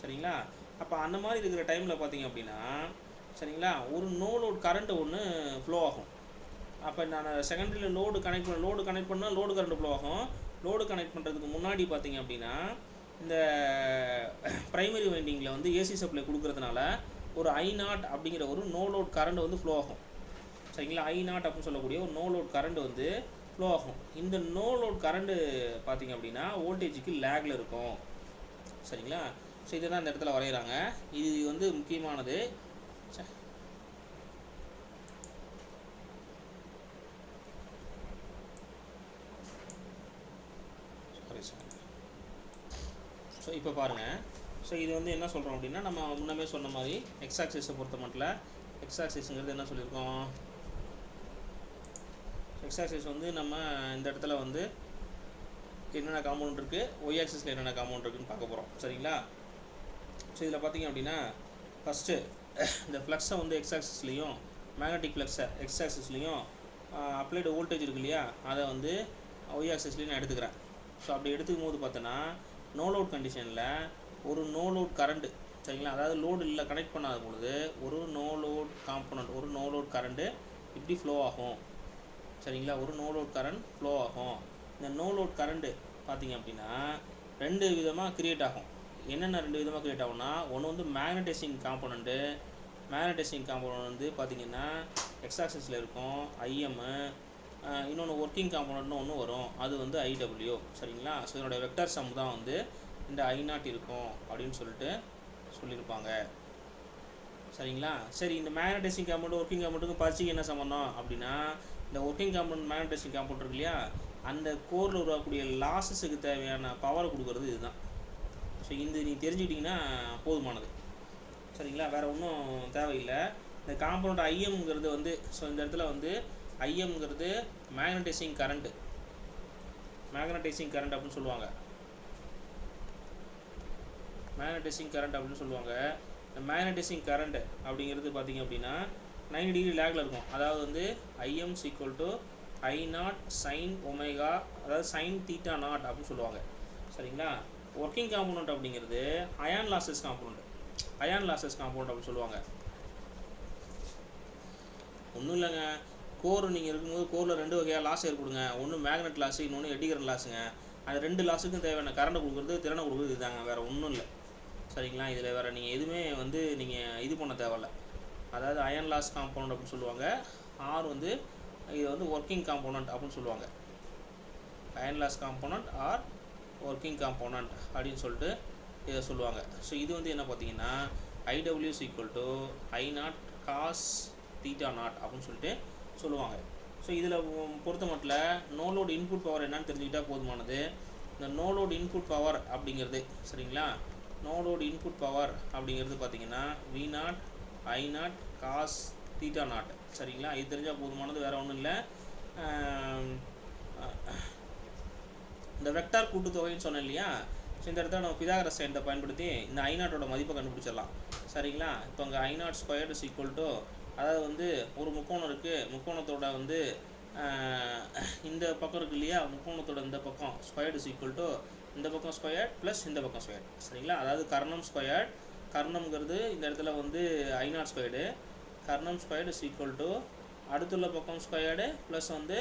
சரிங்களா. அப்போ அந்த மாதிரி இருக்கிற டைமில் பார்த்தீங்க அப்படின்னா, சரிங்களா, ஒரு நோ லோட் கரண்ட்டு ஒன்று ஃப்ளோ ஆகும். அப்போ நான் செகண்டரியில் லோடு கனெக்ட் பண்ணால் லோடு கரண்ட்டு ஃப்ளோ ஆகும். லோடு கனெக்ட் பண்ணுறதுக்கு முன்னாடி பார்த்தீங்க அப்படின்னா இந்த ப்ரைமரி வைண்டிங்கில் வந்து ஏசி சப்ளை கொடுக்கறதுனால ஒரு I0 அப்படிங்கிற ஒரு நோ லோட் கரண்ட் வந்து ஃப்ளோ ஆகும். சரிங்களா, I0 அப்படின்னு சொல்லக்கூடிய ஒரு நோ லோட் கரண்ட் வந்து ஃப்ளோ ஆகும். இந்த நோ லோட் கரண்ட்டு பார்த்திங்க அப்படின்னா வோல்டேஜுக்கு லேகில் இருக்கும். சரிங்களா, ஸோ இதை தான் இந்த இடத்துல வரைகிறாங்க. இது வந்து முக்கியமானது. ஸோ இப்போ பாருங்கள், ஸோ இது வந்து என்ன சொல்கிறோம் அப்படின்னா, நம்ம முன்னமே சொன்ன மாதிரி எக்ஸ் ஆக்சிஸை பொறுத்த மட்டும் எக்ஸ் ஆக்சிஸுங்கிறது என்ன சொல்லியிருக்கோம், எக்ஸ் ஆக்சிஸ் வந்து நம்ம இந்த இடத்துல வந்து என்னென்ன காம்பவுண்ட் இருக்குது, ஒய் ஆக்சிஸில் என்னென்ன காம்பவுண்ட் இருக்குதுன்னு பார்க்க போகிறோம். சரிங்களா, ஸோ இதில் பார்த்திங்க அப்படின்னா ஃபஸ்ட்டு இந்த ஃப்ளக்ஸை வந்து எக்ஸ் ஆக்சிஸ்லேயும் மேக்னெட்டிக் ஃப்ளக்ஸை எக்ஸ் ஆக்சிஸ்லேயும் அப்ளைடு வோல்டேஜ் இருக்கு இல்லையா, அதை வந்து ஒய் ஆக்சிஸ்லேயும் நான் எடுத்துக்கிறேன். ஸோ அப்படி எடுத்துக்கும் போது பார்த்தோன்னா நோ லோட் கண்டிஷனில் ஒரு நோ லோட் கரண்ட்டு, சரிங்களா, அதாவது லோடு இல்லை கனெக்ட் பண்ணாத பொழுது ஒரு நோ லோட் காம்பனண்ட், ஒரு நோ லோட் கரண்ட்டு இப்படி ஃப்ளோ ஆகும். சரிங்களா, ஒரு நோ லோட் கரண்ட் ஃப்ளோ ஆகும். இந்த நோ லோட் கரண்ட்டு பார்த்திங்க அப்படின்னா ரெண்டு விதமாக க்ரியேட் ஆகும். என்னென்ன ரெண்டு விதமாக க்ரியேட் ஆகும்னா, ஒன்று வந்து மேக்னடைசிங் காம்பனண்ட்டு. மேக்னடைசிங் காம்பனண்ட் வந்து பார்த்திங்கன்னா எக்ஸ் ஆக்சிஸில் இருக்கும் IM, இன்னொன்று ஒர்க்கிங் காம்பனண்ட்னு ஒன்று வரும், அது வந்து IW. சரிங்களா, ஸோ இதனுடைய வெக்டர் சம் தான் வந்து இந்த I0 இருக்கும் அப்படின்னு சொல்லிட்டு சொல்லியிருப்பாங்க. சரிங்களா, சரி, இந்த மேக்னடைசிங் காம்பவுண்ட் ஒர்க்கிங் காம்பவுண்டுக்கும் பரிச்சைக்கு என்ன சம்மந்தம் அப்படின்னா, இந்த ஒர்க்கிங் காம்பவுண்ட் மேக்னடைசிங் காம்பவுண்ட் இருக்கு இல்லையா, அந்த கோரில் உருவாக்கக்கூடிய லாஸஸுக்கு தேவையான பவரை கொடுக்குறது இதுதான். ஸோ இந்த நீங்கள் தெரிஞ்சுக்கிட்டிங்கன்னா போதுமானது. சரிங்களா, வேறு ஒன்றும் தேவையில்லை. இந்த காம்பவுண்ட் IMங்கிறது வந்து, ஸோ இந்த இடத்துல வந்து IMங்கிறது மேக்னடைசிங் கரண்ட்டு, மேக்னடைசிங் கரண்ட் அப்படின்னு சொல்லுவாங்க, மேக்னடைசிங் கரண்ட் அப்படின்னு சொல்லுவாங்க. இந்த மேக்னடைசிங் கரண்ட் அப்படிங்கிறது பார்த்திங்க அப்படின்னா 90 டிகிரி லேகில் இருக்கும். அதாவது வந்து IM = I0 sin ஒமேகா, அதாவது sin θ0 அப்படின்னு சொல்லுவாங்க. சரிங்களா, ஒர்க்கிங் காம்பனண்ட் அப்படிங்கிறது iron losses component, iron losses component அப்படின்னு சொல்லுவாங்க. ஒன்றும் இல்லைங்க, கோர் நீங்கள் இருக்கும்போது கோரில் ரெண்டு வகையாக லாஸ் ஏற்படுங்க. ஒன்று மேக்னெட் லாஸு, இன்னொன்று எடி கரண்ட் லாஸுங்க. அந்த ரெண்டு லாஸுக்கும் தேவையான கரண்ட்டை கொடுக்குறது, திறனை கொடுக்குறது இதுதாங்க, வேறு ஒன்றும் இல்லை. சரிங்களா, இதில் வேறு நீங்கள் எதுவுமே வந்து நீங்கள் இது பண்ண தேவையில்ல. அதாவது அயன் லாஸ் காம்பவுண்ட் அப்படின்னு சொல்லுவாங்க, ஆர் வந்து இது வந்து ஒர்க்கிங் காம்பவுண்ட் அப்படின்னு சொல்லுவாங்க. Iron loss compound or working compound அப்படின்னு சொல்லிட்டு இதை சொல்லுவாங்க. ஸோ இது வந்து என்ன பார்த்தீங்கன்னா IW = I0 cos θ0 அப்படின்னு சொல்லிட்டு சொல்லுவாங்க. ஸோ இதில் பொறுத்த மட்டும் நோ லோட் இன்புட் பவர் என்னன்னு தெரிஞ்சுக்கிட்டால் போதுமானது. இந்த நோ லோட் இன்புட் பவர் அப்படிங்கிறது, சரிங்களா, நோ லோட் இன்புட் பவர் அப்படிங்கிறது பார்த்திங்கன்னா V0 I0 cos θ0. சரிங்களா, இது தெரிஞ்சால் போதுமானது, வேறு ஒன்றும் இல்லை. இந்த வெக்டார் கூட்டுத்தொகைன்னு சொன்னேன் இல்லையா, ஸோ இந்த இடத்துல நம்ம பிதாகரஸ் சைனை பயன்படுத்தி இந்த I0ஓட மதிப்பை கண்டுபிடிச்சிடலாம். சரிங்களா, இப்போ இங்கே I0² அதாவது வந்து ஒரு முக்கோணம் இருக்குது, முக்கோணத்தோட வந்து இந்த பக்கம் இருக்குது இல்லையா, முக்கோணத்தோட இந்த பக்கம் ஸ்கொயர்டு = இந்த பக்கம் ஸ்கொயர்ட் ப்ளஸ் இந்த பக்கம் ஸ்கொயர்ட். சரிங்களா, அதாவது கர்ணம் ஸ்கொயர்ட், கர்ணம்ங்கிறது இந்த இடத்துல வந்து I0², கர்ணம் ஸ்கொயர்டு = அடுத்துள்ள பக்கம் ஸ்கொயர்டு ப்ளஸ் வந்து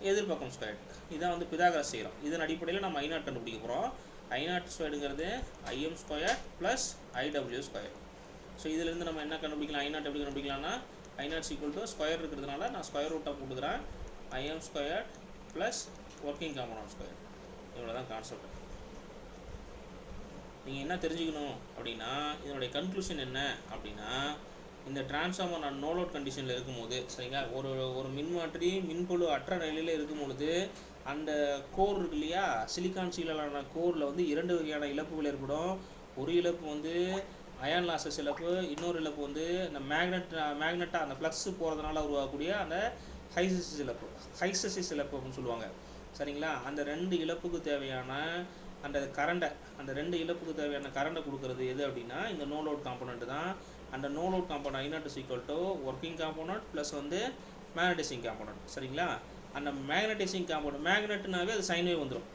எதிர்பக்கம் ஸ்கொயர்டு. இதான் வந்து பிதாகரஸ் செய்கிறோம். இதன் அடிப்படையில் நம்ம I0 கண்டுபிடிக்க போகிறோம். I0² IM² plus IW². So இதிலேருந்து நம்ம என்ன கண்டுபிடிக்கலாம், I0 எப்படி கண்டுபிடிக்கலாம்னா, I0 ஸ்கொயர் இருக்கிறதுனால நான் ஸ்கொயர் ரூட்டாக போட்டுக்கிறேன், IM² plus working component square. இவ்வளோ தான் கான்செப்ட். நீங்கள் என்ன தெரிஞ்சுக்கணும் அப்படின்னா, இதனுடைய கன்க்ளூஷன் என்ன அப்படின்னா, இந்த டிரான்ஸ்ஃபார்மர் நான் நோ லோட் கண்டிஷனில் இருக்கும்போது, சரிங்களா, ஒரு மின்மாற்றி மின்பொழு அற்ற நிலையில் இருக்கும்பொழுது அந்த கோர் இருக்கு இல்லையா, சிலிக்கான் சீலான கோரில் வந்து இரண்டு வகையான இழப்புகள் ஏற்படும். ஒரு இழப்பு வந்து அயான் லாஸஸ் இழப்பு, இன்னொரு இழப்பு வந்து இந்த மேக்னெட்டாக அந்த ஃப்ளக்ஸ் போகிறதுனால உருவாகக்கூடிய அந்த ஹைசசிஸ் இழப்பு அப்படின்னு சொல்லுவாங்க. சரிங்களா, அந்த ரெண்டு இழப்புக்கு தேவையான அந்த கரண்ட்டை, அந்த ரெண்டு இழப்புக்கு தேவையான கரண்ட்டை கொடுக்குறது எது அப்படின்னா இந்த நோ லோட் காம்பனண்ட் தான். அந்த no load component I0 working component plus வந்து மேக்னடைசிங் காம்பனண்ட். சரிங்களா, அந்த மேக்னடைசிங் காம்பனண்ட், மேக்னெட்னாவே அது சைன் வேவ் வந்துடும்.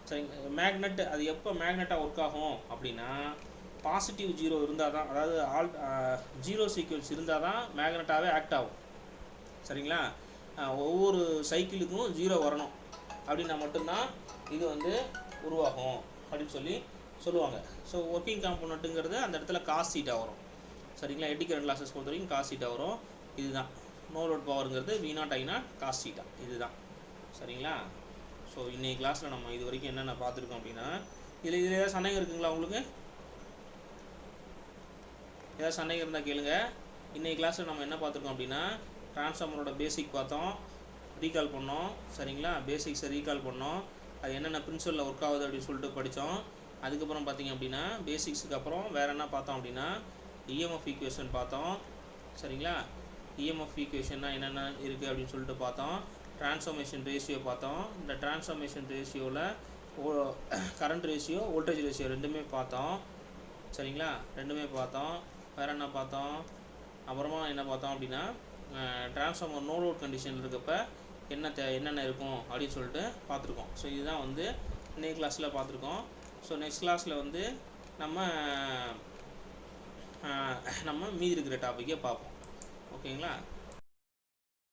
சரி, மேக்னெட் அது எப்போ மேக்னெட்டாக ஒர்க் ஆகும் அப்படின்னா பாசிட்டிவ் 0 இருந்தால் தான், அதாவது ஜீரோ சீக்வன்ஸ் இருந்தால் தான் மேக்னெட்டாகவே ஆக்ட் ஆகும். சரிங்களா, ஒவ்வொரு சைக்கிளுக்கும் 0 வரணும் அப்படின்னா மட்டும்தான் இது வந்து உருவாகும் அப்படின்னு சொல்லி சொல்லுவாங்க. ஸோ ஒர்க்கிங் காம்போனண்ட்டுங்கிறது அந்த இடத்துல காஸ் தீட்டா வரும். சரிங்களா? எடி கரண்ட் லாஸஸ் பொறுத்த வரைக்கும் காஸ் தீட்டா வரும். இதுதான் நோ லோட் பவருங்கிறது V0 I0 காஸ் தீட்டா, இதுதான். சரிங்களா? ஸோ இன்றைக்கி கிளாஸில் நம்ம இது வரைக்கும் என்னென்ன பார்த்துருக்கோம் அப்படின்னா, இதில் ஏதாவது சந்தேகம் இருக்குங்களா உங்களுக்கு? ஏதாவது சந்தேகம் இருந்தால் கேளுங்க. இன்றைக்கி கிளாஸில் நம்ம என்ன பார்த்துருக்கோம் அப்படின்னா, ட்ரான்ஸ்ஃபார்மரோட பேசிக் பார்த்தோம், ரீகால் பண்ணோம். சரிங்களா? பேசிக்ஸை ரீகால் பண்ணோம், அது என்னென்ன பிரின்சிபலில் ஒர்க் ஆகுது அப்படின்னு சொல்லிட்டு படித்தோம். அதுக்கப்புறம் பார்த்திங்க அப்படின்னா பேசிக்ஸுக்கு அப்புறம் வேறு என்ன பார்த்தோம் அப்படின்னா இஎம்எஃப் ஈக்குவேஷன் பார்த்தோம். சரிங்களா? இஎம்எஃப் ஈக்குவேஷன்னா என்னென்ன இருக்குது அப்படின்னு சொல்லிட்டு பார்த்தோம். ட்ரான்ஸ்ஃபார்மேஷன் ரேஷியோ பார்த்தோம். இந்த ட்ரான்ஸ்ஃபார்மேஷன் ரேஷியோவில் கரண்ட் ரேஷியோ வோல்டேஜ் ரேஷியோ ரெண்டுமே பார்த்தோம். சரிங்களா? ரெண்டுமே பார்த்தோம். வேறு என்ன பார்த்தோம்? அப்புறமா என்ன பார்த்தோம் அப்படின்னா ட்ரான்ஸ்ஃபார்மர் நோ லோட் கண்டிஷன் இருக்கப்போ என்னென்ன இருக்கும் அப்படின்னு சொல்லிட்டு பார்த்துருக்கோம். ஸோ இதுதான் வந்து இன்றைக்கி கிளாஸில் பார்த்துருக்கோம். ஸோ நெக்ஸ்ட் கிளாஸில் வந்து நம்ம மீதி இருக்கிற டாப்பிக்கை பார்ப்போம். ஓகேங்களா?